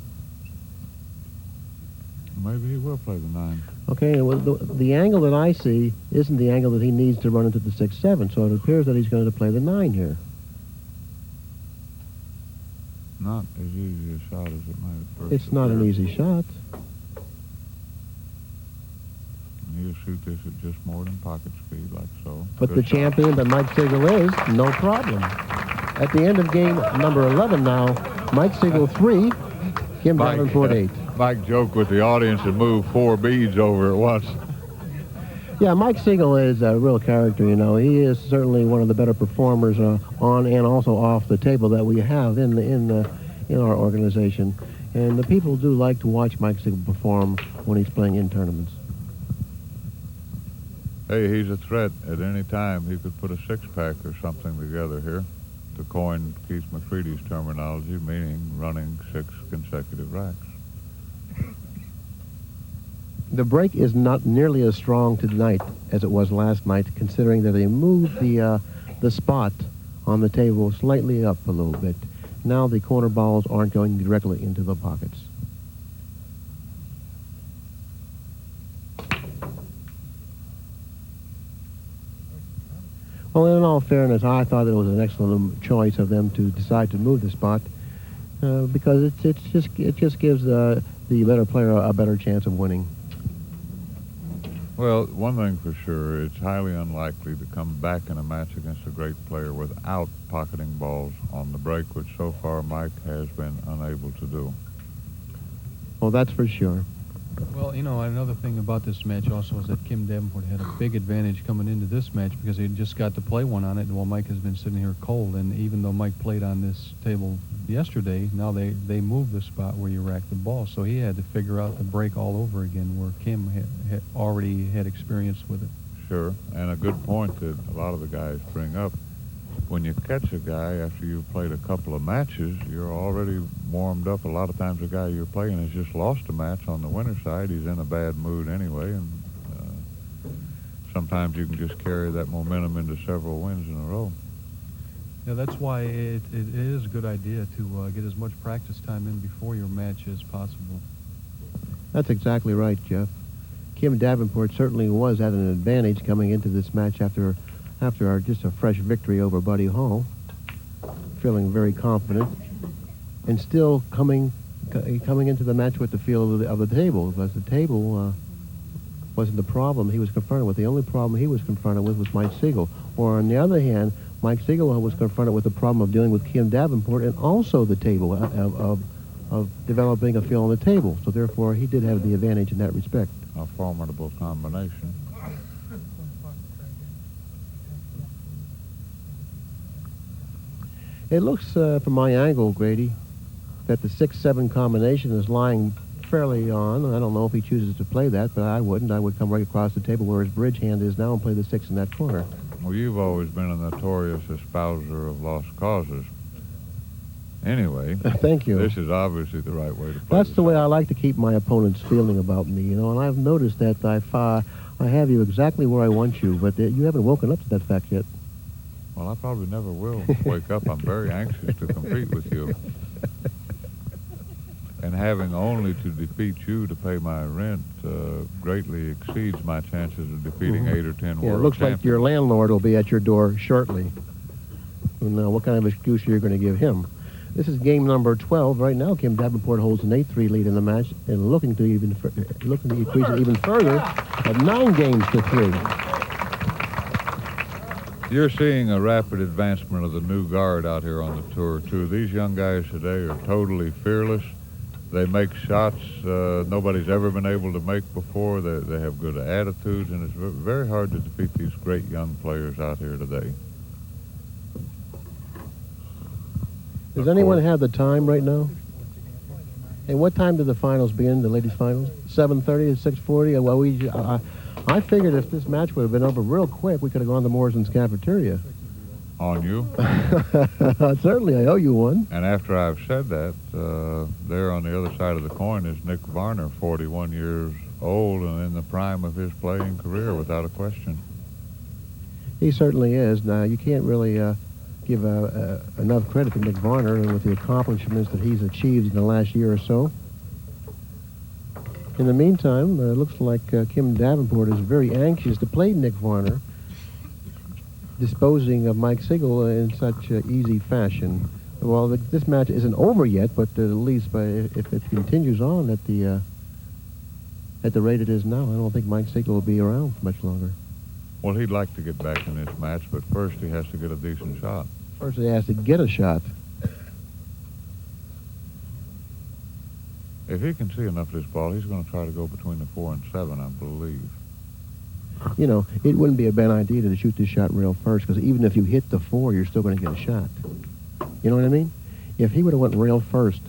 Maybe he will play the 9. Okay, and the angle that I see isn't the angle that he needs to run into the 6-7, so it appears that he's going to play the 9 here. Not as easy a shot as it might at first. It's not an easy shot. He'll shoot this at just more than pocket speed, like so. But Good the shot. champion that Mike Sigel is, no problem. At the end of game number 11 now, Mike Sigel 3, Kim Davenport 8. Mike joked with the audience and moved 4 beads over at once. Yeah, Mike Sigel is a real character, you know. He is certainly one of the better performers on and also off the table that we have in our organization. And the people do like to watch Mike Sigel perform when he's playing in tournaments. Hey, he's a threat at any time. He could put a 6-pack or something together here, to coin Keith McCready's terminology, meaning running 6 consecutive racks. The break is not nearly as strong tonight as it was last night, considering that they moved the spot on the table slightly up a little bit. Now the corner balls aren't going directly into the pockets. Well, in all fairness, I thought it was an excellent choice of them to decide to move the spot because it just gives the better player a better chance of winning. Well, one thing for sure, it's highly unlikely to come back in a match against a great player without pocketing balls on the break, which so far Mike has been unable to do. Well, that's for sure. Well, you know, another thing about this match also is that Kim Davenport had a big advantage coming into this match because he just got to play one on it, while Mike has been sitting here cold. And even though Mike played on this table yesterday, now they moved the spot where you rack the ball. So he had to figure out the break all over again, where Kim had already had experience with it. Sure, and a good point that a lot of the guys bring up. When you catch a guy after you've played a couple of matches, you're already warmed up. A lot of times the guy you're playing has just lost a match on the winner's side. He's in a bad mood anyway, and sometimes you can just carry that momentum into several wins in a row. Yeah, that's why it is a good idea to get as much practice time in before your match as possible. That's exactly right, Jeff. Kim Davenport certainly was at an advantage coming into this match after just a fresh victory over Buddy Hall, feeling very confident, and still coming into the match with the feel of the table, because the table wasn't the problem he was confronted with. The only problem he was confronted with was Mike Sigel. Or on the other hand, Mike Sigel was confronted with the problem of dealing with Kim Davenport and also the table of developing a feel on the table. So therefore, he did have the advantage in that respect. A formidable combination. It looks, from my angle, Grady, that the 6-7 combination is lying fairly on. I don't know if he chooses to play that, but I wouldn't. I would come right across the table where his bridge hand is now and play the 6 in that corner. Well, you've always been a notorious espouser of lost causes. Anyway, thank you. This is obviously the right way to play. That's the way I like to keep my opponents feeling about me, you know, and I've noticed that I have you exactly where I want you, but you haven't woken up to that fact yet. Well, I probably never will wake up. I'm very anxious to compete with you. And having only to defeat you to pay my rent greatly exceeds my chances of defeating 8 or 10 world champions. Yeah, it looks like your landlord will be at your door shortly. Now, what kind of excuse are you going to give him? This is game number 12. Right now, Kim Davenport holds an 8-3 lead in the match and looking to increase it even further at 9 games to 3. You're seeing a rapid advancement of the new guard out here on the tour, too. These young guys today are totally fearless. They make shots nobody's ever been able to make before. They have good attitudes, and it's very hard to defeat these great young players out here today. Does anyone have the time right now? And what time do the finals begin, the ladies' finals? 7:30 to 6:40? Well, I figured if this match would have been over real quick, we could have gone to Morrison's cafeteria. On you? Certainly, I owe you one. And after I've said that, there on the other side of the coin is Nick Varner, 41 years old and in the prime of his playing career, without a question. He certainly is. Now, you can't really give enough credit to Nick Varner with the accomplishments that he's achieved in the last year or so. In the meantime, it looks like Kim Davenport is very anxious to play Nick Varner, disposing of Mike Sigel in such easy fashion. Well, this match isn't over yet, but at least if it continues on at the rate it is now, I don't think Mike Sigel will be around for much longer. Well, he'd like to get back in this match, but first he has to get a decent shot. First he has to get a shot. If he can see enough of this ball, he's going to try to go between the 4 and 7, I believe. You know, it wouldn't be a bad idea to shoot this shot rail first, because even if you hit the 4, you're still going to get a shot. You know what I mean? If he would have went rail first,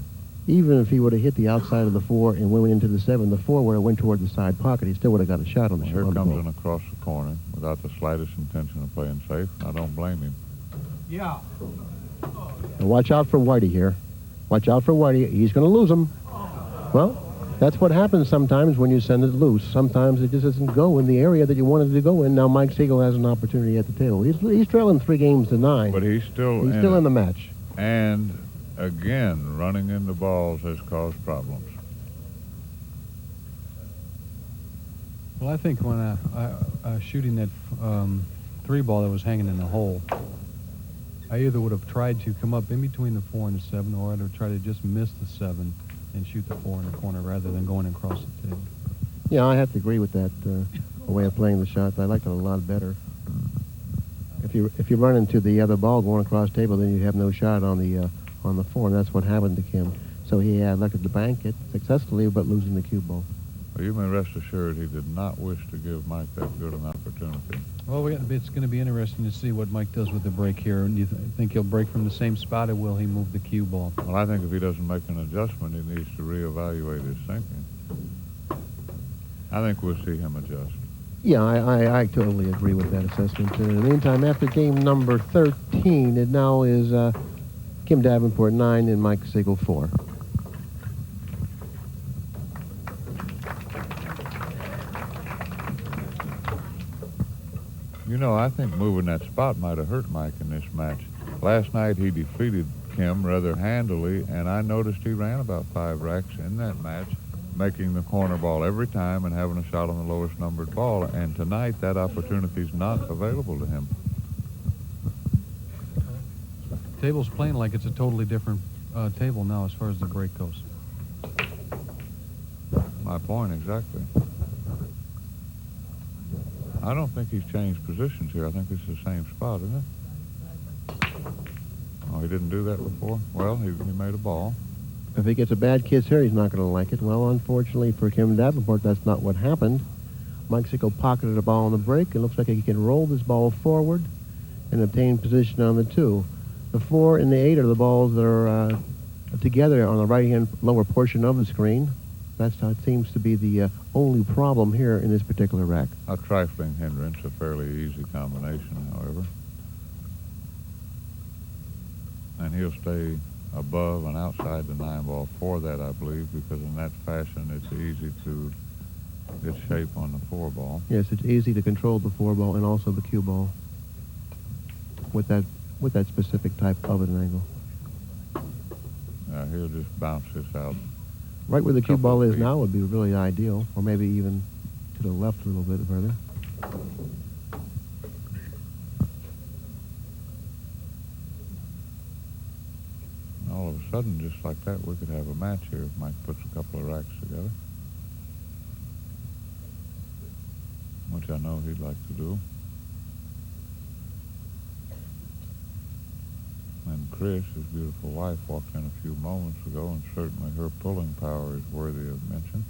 even if he would have hit the outside of the 4 and went into the 7, the 4 would have went toward the side pocket. He still would have got a shot on the shot. Here comes in across the corner without the slightest intention of playing safe. I don't blame him. Yeah. Now watch out for Whitey here. Watch out for Whitey. He's going to lose him. Well, that's what happens sometimes when you send it loose. Sometimes it just doesn't go in the area that you wanted it to go in. Now Mike Sigel has an opportunity at the table. He's trailing 3 games to 9. But he's still in the match. And again, running into balls has caused problems. Well, I think when I shooting that 3 ball that was hanging in the hole, I either would have tried to come up in between the 4 and the 7, or I'd have tried to just miss the 7 and shoot the 4 in the corner rather than going across the table. Yeah, I have to agree with that way of playing the shot. I like it a lot better. If you run into the other ball going across the table, then you have no shot on the 4, and that's what happened to Kim. So he had elected to bank it successfully, but losing the cue ball. Well, you may rest assured he did not wish to give Mike that good an opportunity. Well, it's going to be interesting to see what Mike does with the break here. And do you think he'll break from the same spot, or will he move the cue ball? Well, I think if he doesn't make an adjustment, he needs to reevaluate his thinking. I think we'll see him adjust. Yeah, I totally agree with that assessment. In the meantime, after game number 13, it now is Kim Davenport 9 and Mike Sigel 4. You know, I think moving that spot might have hurt Mike in this match. Last night he defeated Kim rather handily, and I noticed he ran about 5 racks in that match, making the corner ball every time and having a shot on the lowest numbered ball. And tonight that opportunity is not available to him. Table's playing like it's a totally different table now as far as the break goes. My point exactly. I don't think he's changed positions here. I think this is the same spot, isn't it? Oh, he didn't do that before? Well, he made a ball. If he gets a bad kiss here, he's not going to like it. Well, unfortunately for Kim Davenport, that's not what happened. Mike Sigel pocketed a ball on the break. It looks like he can roll this ball forward and obtain position on the 2. The 4 and the 8 are the balls that are together on the right-hand lower portion of the screen. That's how it seems to be the only problem here in this particular rack. A trifling hindrance, a fairly easy combination, however. And he'll stay above and outside the 9 ball for that, I believe, because in that fashion it's easy to get shape on the 4 ball. Yes, it's easy to control the 4 ball and also the cue ball with that specific type of an angle. He'll just bounce this out. Right where the cue ball is now would be really ideal, or maybe even to the left a little bit further. And all of a sudden, just like that, we could have a match here if Mike puts a couple of racks together, which I know he'd like to do. And Chris, his beautiful wife, walked in a few moments ago, and certainly her pulling power is worthy of mention.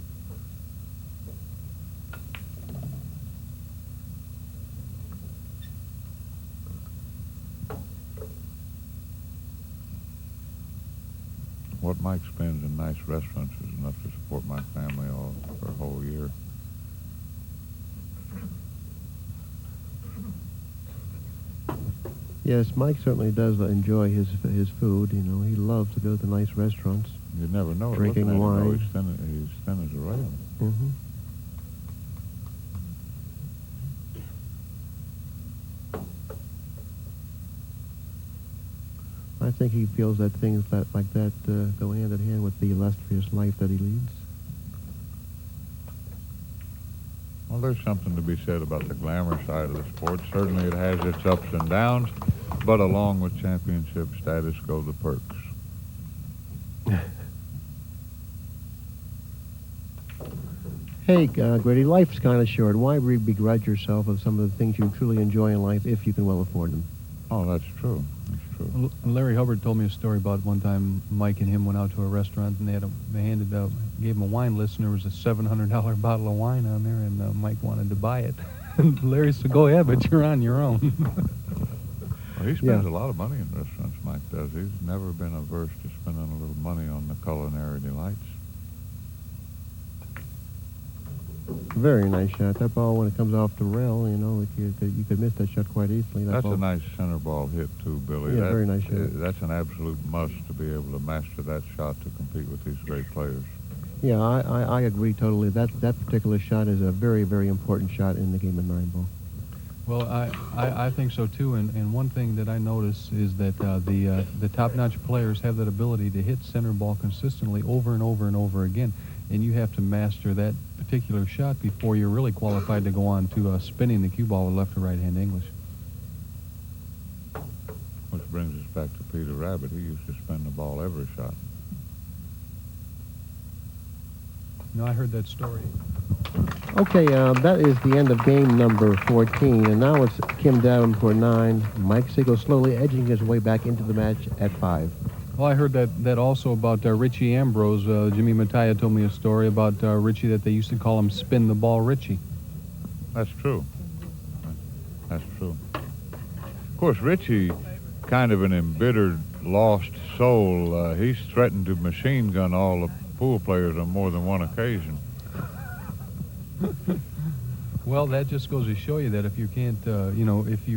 What Mike spends in nice restaurants is enough to support my family all for a whole year. Yes, Mike certainly does enjoy his food. You know, he loves to go to nice restaurants. You never know. Drinking Looking at him, wine. he's thin as a rail. Mm-hmm. think he feels that things like that go hand in hand with the illustrious life that he leads? Well, there's something to be said about the glamour side of the sport. Certainly it has its ups and downs, but along with championship status go the perks. Hey, Grady, life's kind of short. Why begrudge yourself of some of the things you truly enjoy in life if you can well afford them? Oh, that's true. That's true. Larry Hubbard told me a story about one time Mike and him went out to a restaurant and gave him a wine list, and there was a $700 bottle of wine on there, and Mike wanted to buy it. And Larry said, "Go ahead, but you're on your own." Well, he spends a lot of money in restaurants, Mike does. He's never been averse to spending a little money on the culinary delights. Very nice shot. That ball, when it comes off the rail, you know, you could miss that shot quite easily. That's a nice center ball hit, too, Billy. Yeah, very nice shot. That's an absolute must to be able to master that shot to compete with these great players. Yeah, I agree totally. That particular shot is a very, very important shot in the game of 9-ball. Well, I think so, too, and one thing that I notice is that the top-notch players have that ability to hit center ball consistently over and over and over again, and you have to master that particular shot before you're really qualified to go on to spinning the cue ball with left or right-hand English. Which brings us back to Peter Rabbit. He used to spin the ball every shot. No, I heard that story. Okay, that is the end of game number 14, and now it's Kim Davenport 9, Mike Sigel slowly edging his way back into the match at 5. Well, I heard that also about Richie Ambrose. Jimmy Mattia told me a story about Richie, that they used to call him Spin the Ball Richie. That's true. That's true. Of course, Richie, kind of an embittered, lost soul. He's threatened to machine gun all the pool players on more than one occasion. Well, that just goes to show you that if you can't, if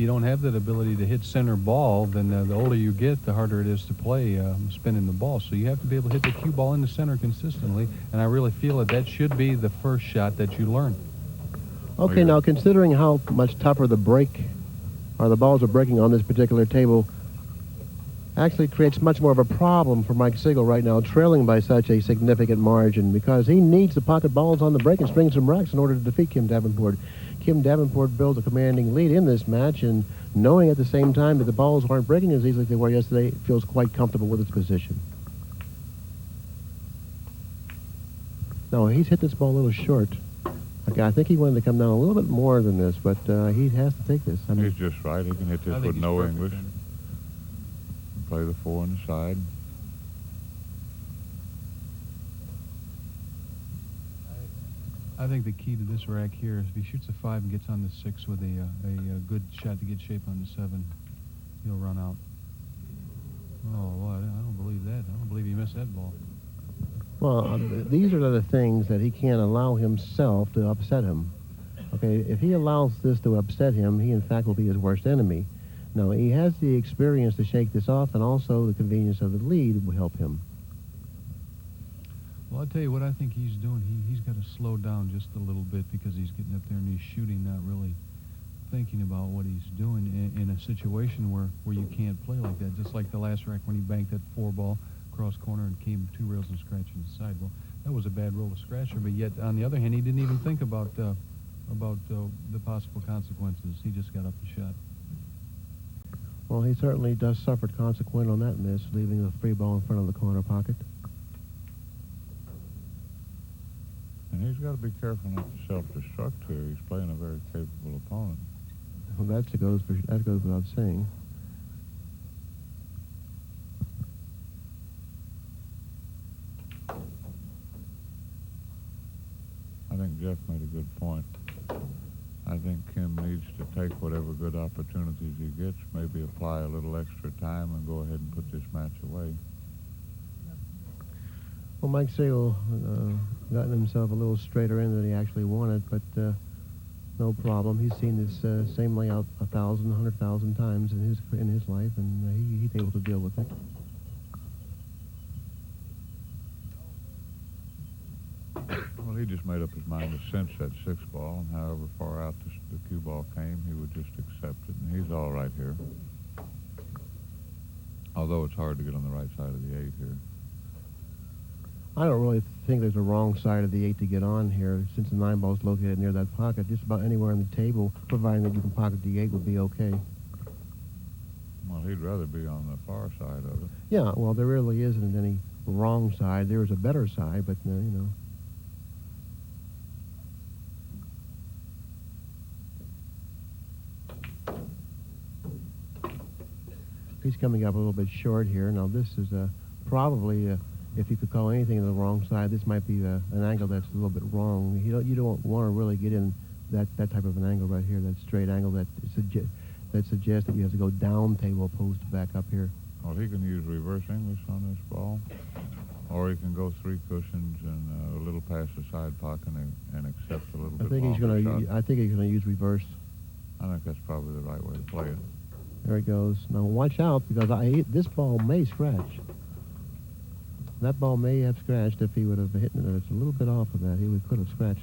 you don't have that ability to hit center ball, then the older you get, the harder it is to play spinning the ball. So you have to be able to hit the cue ball in the center consistently, and I really feel that should be the first shot that you learn. Okay, now considering how much tougher the balls are breaking on this particular table, actually creates much more of a problem for Mike Sigel right now, trailing by such a significant margin, because he needs to pocket balls on the break and string some racks in order to defeat Kim Davenport. Kim Davenport built a commanding lead in this match, and knowing at the same time that the balls aren't breaking as easily as they were yesterday, feels quite comfortable with its position. No, he's hit this ball a little short. Okay, I think he wanted to come down a little bit more than this, but he has to take this. He's just right. He can hit this with no English. Play the 4 on the side. I think the key to this rack here is if he shoots a 5 and gets on the 6 with a good shot to get shape on the 7, he'll run out. Oh, what? I don't believe that. I don't believe he missed that ball. Well, these are the things that he can't allow himself to upset him. Okay, if he allows this to upset him, he in fact will be his worst enemy. Now, he has the experience to shake this off, and also the convenience of the lead will help him. Well, I'll tell you what I think he's doing. He's got to slow down just a little bit, because he's getting up there and he's shooting, not really thinking about what he's doing in a situation where you can't play like that. Just like the last rack when he banked that 4 ball cross corner and came 2 rails and scratching the side. Well, that was a bad roll to scratcher, but yet, on the other hand, he didn't even think about the possible consequences. He just got up and shot. Well, he certainly does suffer consequence on that miss, leaving the 3 ball in front of the corner pocket. And he's got to be careful not to self-destruct here. He's playing a very capable opponent. Well, that goes without saying. I think Jeff made a good point. I think Kim needs to take whatever good opportunities he gets, maybe apply a little extra time and go ahead and put this match away. Well, Mike Sigel gotten himself a little straighter in than he actually wanted, but no problem. He's seen this same layout 1,000, 100,000 times in his life, and he's able to deal with it. Well, he just made up his mind to cinch that 6 ball, and however far out the cue ball came, he would just accept it, and he's all right here. Although it's hard to get on the right side of the 8 here. I don't really think there's a wrong side of the 8 to get on here, since the 9 ball is located near that pocket. Just about anywhere on the table, providing that you can pocket the 8, would be okay. Well, he'd rather be on the far side of it. Yeah, well, there really isn't any wrong side. There is a better side, but, you know. He's coming up a little bit short here. Now, this is probably, if you could call anything on the wrong side, this might be an angle that's a little bit wrong. You don't want to really get in that type of an angle right here, that straight angle that suggests that you have to go down table opposed to back up here. Well, he can use reverse English on this ball, or he can go 3 cushions and a little past the side pocket and accept a little bit longer shot. I think he's going to use reverse. I think that's probably the right way to play it. There it goes. Now watch out, because this ball may scratch. That ball may have scratched if he would have hit it. It's a little bit off of that. He could have scratched.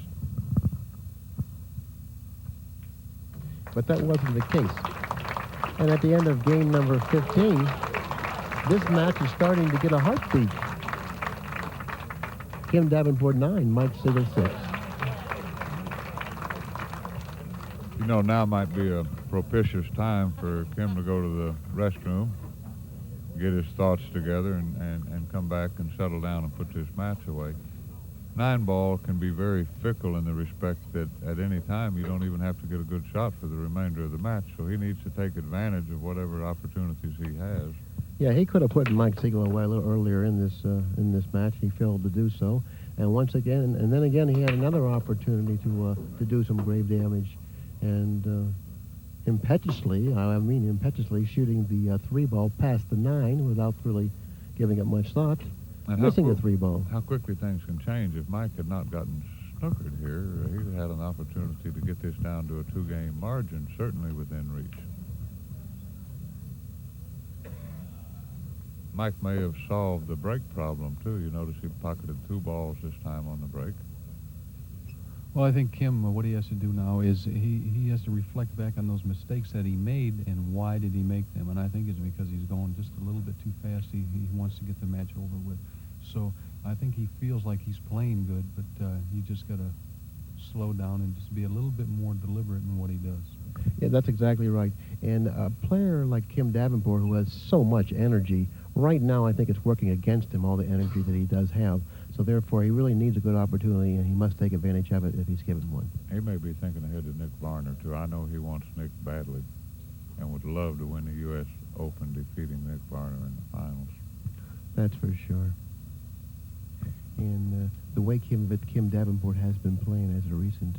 But that wasn't the case. And at the end of game number 15, this match is starting to get a heartbeat. Kim Davenport 9, Mike Sigel 6. You know, now might be a propitious time for Kim to go to the restroom, get his thoughts together, and come back and settle down and put this match away. 9 ball can be very fickle in the respect that at any time you don't even have to get a good shot for the remainder of the match, so he needs to take advantage of whatever opportunities he has. Yeah, he could have put Mike Sigel away a little earlier in this match. He failed to do so, and once again, and then again, he had another opportunity to do some grave damage, and impetuously shooting the 3 ball past the 9 without really giving it much thought, and missing the 3 ball. How quickly things can change. If Mike had not gotten snookered here, he'd had an opportunity to get this down to a 2-game margin, certainly within reach. Mike may have solved the break problem, too. You notice he pocketed 2 balls this time on the break. Well, I think Kim, what he has to do now is he has to reflect back on those mistakes that he made and why did he make them. And I think it's because he's going just a little bit too fast. He wants to get the match over with. So I think he feels like he's playing good, but you just got to slow down and just be a little bit more deliberate in what he does. Yeah, that's exactly right. And a player like Kim Davenport, who has so much energy, right now I think it's working against him, all the energy that he does have. So therefore, he really needs a good opportunity, and he must take advantage of it if he's given one. He may be thinking ahead to Nick Varner, too. I know he wants Nick badly and would love to win the U.S. Open, defeating Nick Varner in the finals. That's for sure. And the way Kim Davenport has been playing as a recent,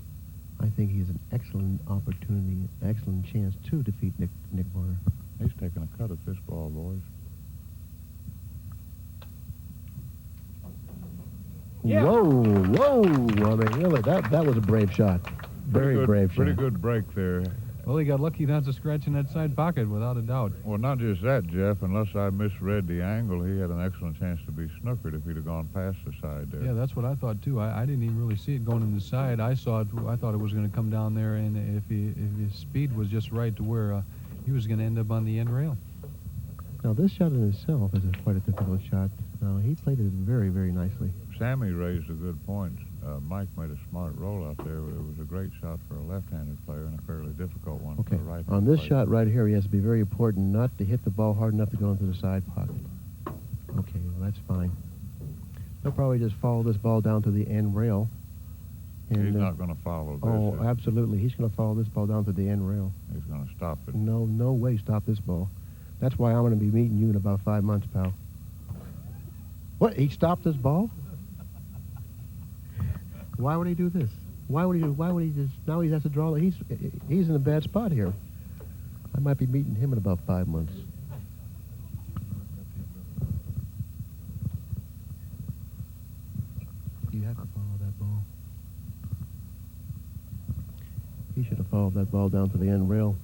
I think he has an excellent opportunity, excellent chance to defeat Nick Varner. He's taking a cut at this ball, boys. Yeah. Whoa! I mean, really, that was a brave shot. Very brave shot. Pretty good break there. Well, he got lucky not to scratch in that side pocket, without a doubt. Well, not just that, Jeff. Unless I misread the angle, he had an excellent chance to be snookered if he'd have gone past the side there. Yeah, that's what I thought, too. I didn't even really see it going in the side. I thought it was going to come down there, and if his speed was just right to where he was going to end up on the end rail. Now, this shot in itself is quite a difficult shot. He played it very, very nicely. Sammy raised a good point. Mike made a smart roll out there, but it was a great shot for a left-handed player and a fairly difficult one for a right-handed player. On this shot right here, he has to be very important not to hit the ball hard enough to go into the side pocket. Okay, well, that's fine. He'll probably just follow this ball down to the end rail. And, he's not going to follow this. Oh, absolutely. He's going to follow this ball down to the end rail. He's going to stop it. No way stop this ball. That's why I'm going to be meeting you in about 5 months, pal. What? He stopped this ball? Why would he do this? Why would he just, now he has to draw, he's in a bad spot here. I might be meeting him in about 5 months. You have to follow that ball. He should have followed that ball down to the end rail.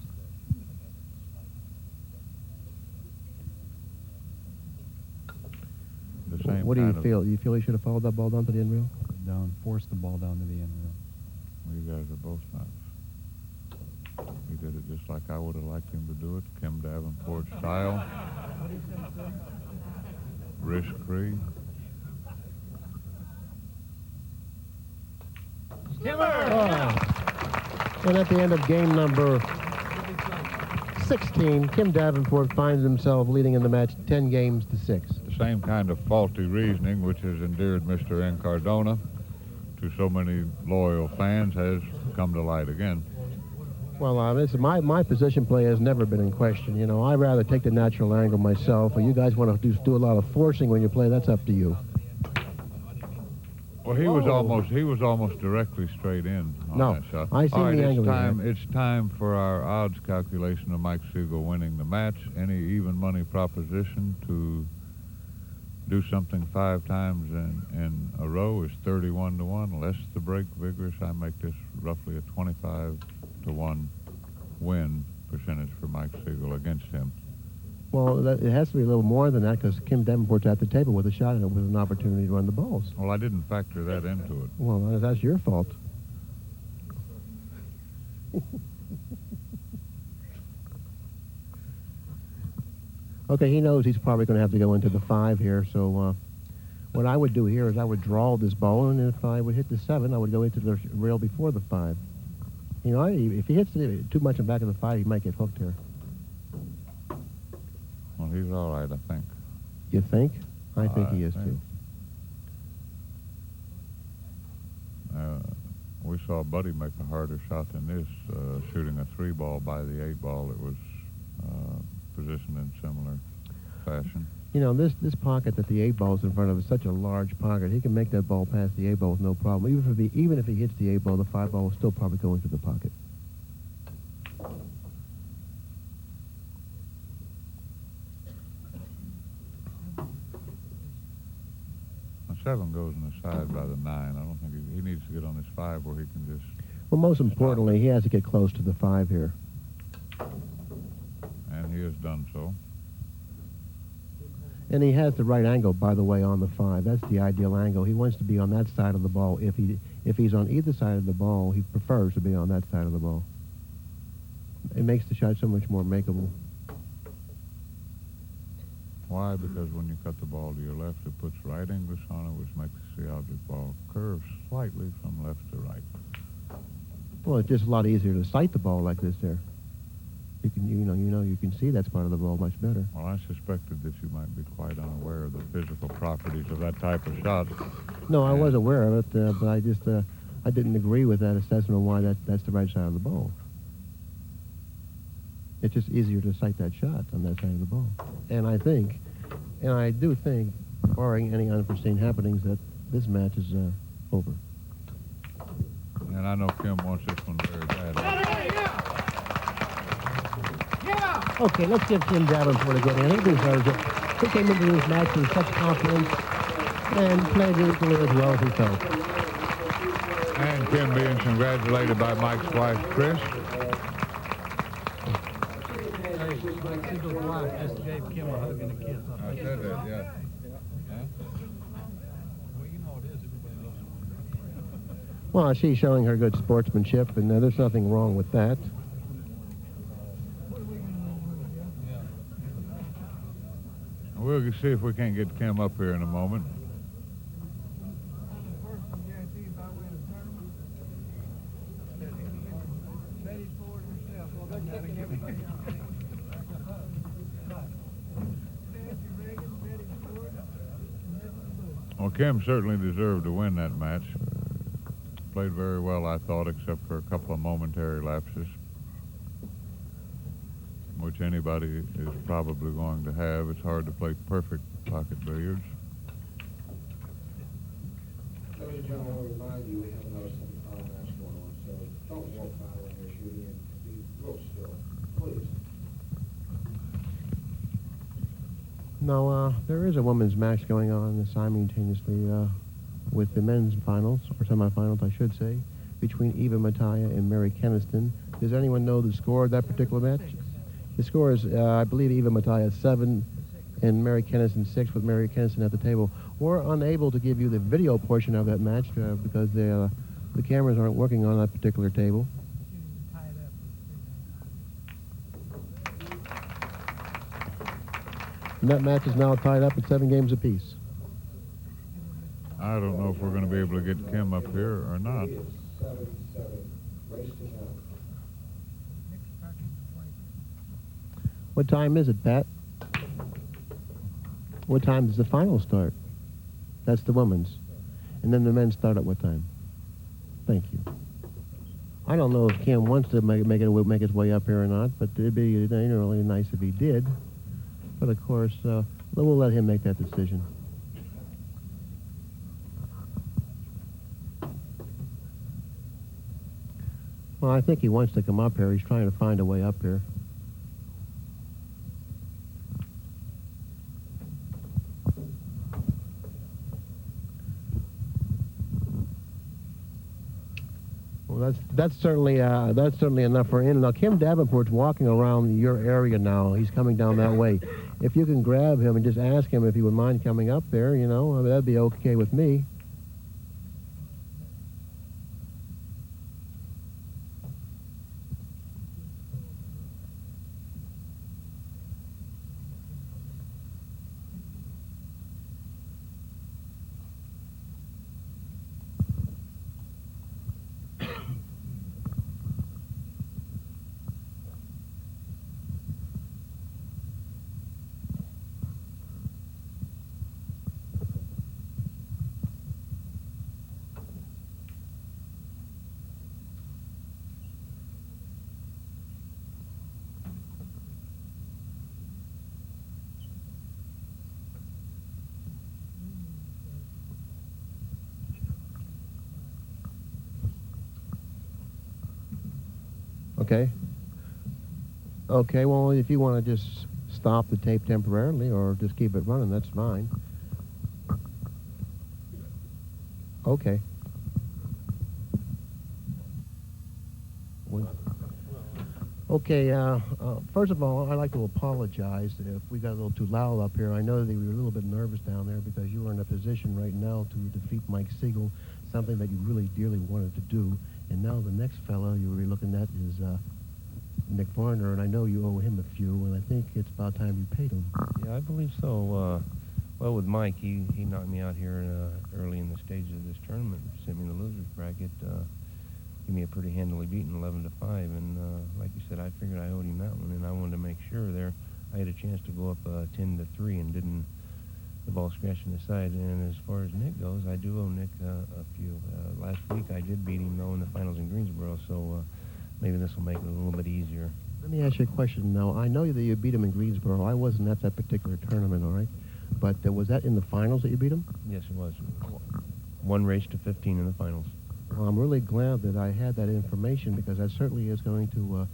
What do you feel? You feel he should have followed that ball down to the end rail? Force the ball down to the end rail. Well, you guys are both nuts. He did it just like I would have liked him to do it, Kim Davenport style. Risk-free. And at the end of game number 16, Kim Davenport finds himself leading in the match 10 games to 6. The same kind of faulty reasoning which has endeared Mr. Incardona to so many loyal fans has come to light again. Well, listen, my position play has never been in question. You know, I'd rather take the natural angle myself. Or you guys want to do a lot of forcing when you play, that's up to you. Well, he was almost directly straight in on that shot. I see the angle. It's time for our odds calculation of Mike Sigel winning the match. Any even money proposition to do something 5 times in a row is 31 to 1. Less the break vigorous, I make this roughly a 25 to 1 win percentage for Mike Sigel against him. Well, it has to be a little more than that because Kim Davenport's at the table with a shot and it with an opportunity to run the balls. Well, I didn't factor that into it. Well, that's your fault. Okay, he knows he's probably going to have to go into the 5 here, so what I would do here is I would draw this ball, and if I would hit the 7, I would go into the rail before the 5. You know, if he hits it too much in back of the 5, he might get hooked here. Well, he's all right, I think. You think? I think he is, too. We saw Buddy make a harder shot than this, shooting a 3 ball by the 8 ball that was positioned in similar fashion. You know, this pocket that the 8 ball's in front of is such a large pocket. He can make that ball past the 8 ball with no problem. Even if he hits the 8 ball, the 5 ball will still probably go into the pocket. The 7 goes in the side by the 9. I don't think he needs to get on his 5 where he can just... Well, most importantly, he has to get close to the 5 here. And he has done so. And he has the right angle, by the way, on the 5. That's the ideal angle. He wants to be on that side of the ball. If he's on either side of the ball, he prefers to be on that side of the ball. It makes the shot so much more makeable. Why? Because when you cut the ball to your left, it puts right English on it, which makes the object ball curve slightly from left to right. Well, it's just a lot easier to sight the ball like this there. You can see that's part of the ball much better. Well, I suspected that you might be quite unaware of the physical properties of that type of shot. No, I was aware of it, but I just I didn't agree with that assessment of why that's the right side of the ball. It's just easier to sight that shot on that side of the ball. And I do think, barring any unforeseen happenings, that this match is over. And I know Kim wants this one very badly. Okay, let's give Kim Davenport a good hand. He deserves it. He came into this match with such confidence and played equally as well as he felt. And Kim being congratulated by Mike's wife, Chris. Mike Sigel's wife just gave Kim a hug and a kiss. I said that, yeah. Well, she's showing her good sportsmanship, and there's nothing wrong with that. We'll see if we can't get Kim up here in a moment. Well, Kim certainly deserved to win that match. Played very well, I thought, except for a couple of momentary lapses, which anybody is probably going to have. It's hard to play perfect pocket billiards. Ladies and gentlemen, I remind you, we have another semi-final match going on, so don't walk by when you're shooting and be real still, please. Now, there is a women's match going on simultaneously with the men's finals, or semifinals, I should say, between Eva Mataya and Mary Keniston. Does anyone know the score of that particular match? The score is, I believe, Eva Mataya 7 and Mary Keniston 6 with Mary Keniston at the table. We're unable to give you the video portion of that match because the cameras aren't working on that particular table. And that match is now tied up at 7 games apiece. I don't know if we're going to be able to get Kim up here or not. It's 7-7. Race to now. What time is it, Pat? What time does the final start? That's the women's. And then the men's start at what time? Thank you. I don't know if Kim wants to make his way up here or not, but it'd be really nice if he did. But of course, we'll let him make that decision. Well, I think he wants to come up here. He's trying to find a way up here. Well, that's certainly enough for in. Now, Kim Davenport's walking around your area now. He's coming down that way. If you can grab him and just ask him if he would mind coming up there, that'd be okay with me. Okay. Okay, well, if you want to just stop the tape temporarily or just keep it running, that's fine. Okay. Okay, first of all, I'd like to apologize if we got a little too loud up here. I know that you were a little bit nervous down there because you were in a position right now to defeat Mike Sigel, something that you really dearly wanted to do. And now the next fellow you were looking at is Nick Varner, and I know you owe him a few, and I think it's about time you paid him. Yeah, I believe so. Well, with Mike, he knocked me out here early in the stages of this tournament, sent me in the losers bracket, gave me a pretty handily beaten 11-5, and like you said, I figured I owed him that one, and I wanted to make sure there I had a chance to go up 10-3 and didn't the ball scratching the side. And as far as Nick goes, I do owe Nick a few. Last week I did beat him, though, in the finals in Greensboro, so maybe this will make it a little bit easier. Let me ask you a question now. I know that you beat him in Greensboro. I wasn't at that particular tournament, all right? But was that in the finals that you beat him? Yes, it was. One race to 15 in the finals. Well, I'm really glad that I had that information because that certainly is going to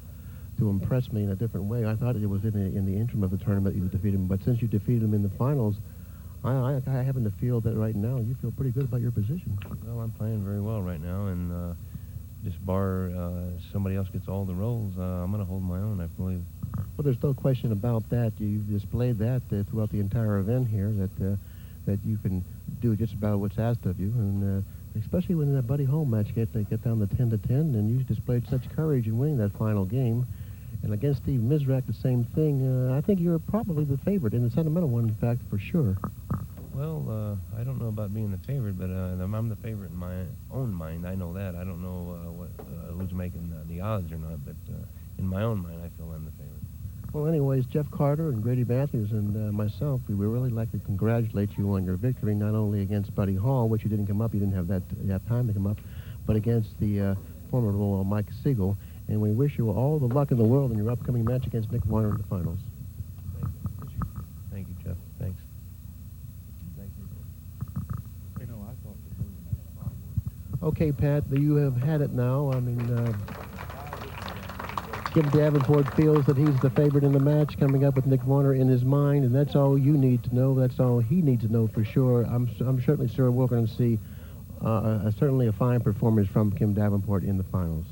impress me in a different way. I thought it was in the interim of the tournament you defeated him, but since you defeated him in the finals, I happen to feel that right now you feel pretty good about your position. Well, I'm playing very well right now, and just bar somebody else gets all the rolls, I'm going to hold my own, I believe. Well, there's no question about that. You've displayed that throughout the entire event here, that you can do just about what's asked of you, and especially when in that Buddy Home match get down to 10-10, and you displayed such courage in winning that final game. And against Steve Mizrak, the same thing. I think you're probably the favorite in the sentimental one, in fact, for sure. Well, I don't know about being the favorite, but I'm the favorite in my own mind. I know that. I don't know who's making the odds or not, but in my own mind, I feel I'm the favorite. Well, anyways, Jeff Carter and Grady Mathews and myself, we would really like to congratulate you on your victory, not only against Buddy Hall, which you didn't come up, you didn't have that time to come up, but against the formidable Mike Sigel. And we wish you all the luck in the world in your upcoming match against Nick Varner in the finals. Thank you, Jeff. Thanks. Thank you. You know, I thought the movie was Okay, Pat, you have had it now. I mean, Kim Davenport feels that he's the favorite in the match coming up with Nick Varner in his mind, and that's all you need to know. That's all he needs to know for sure. I'm certainly sure we're going to see certainly a fine performance from Kim Davenport in the finals.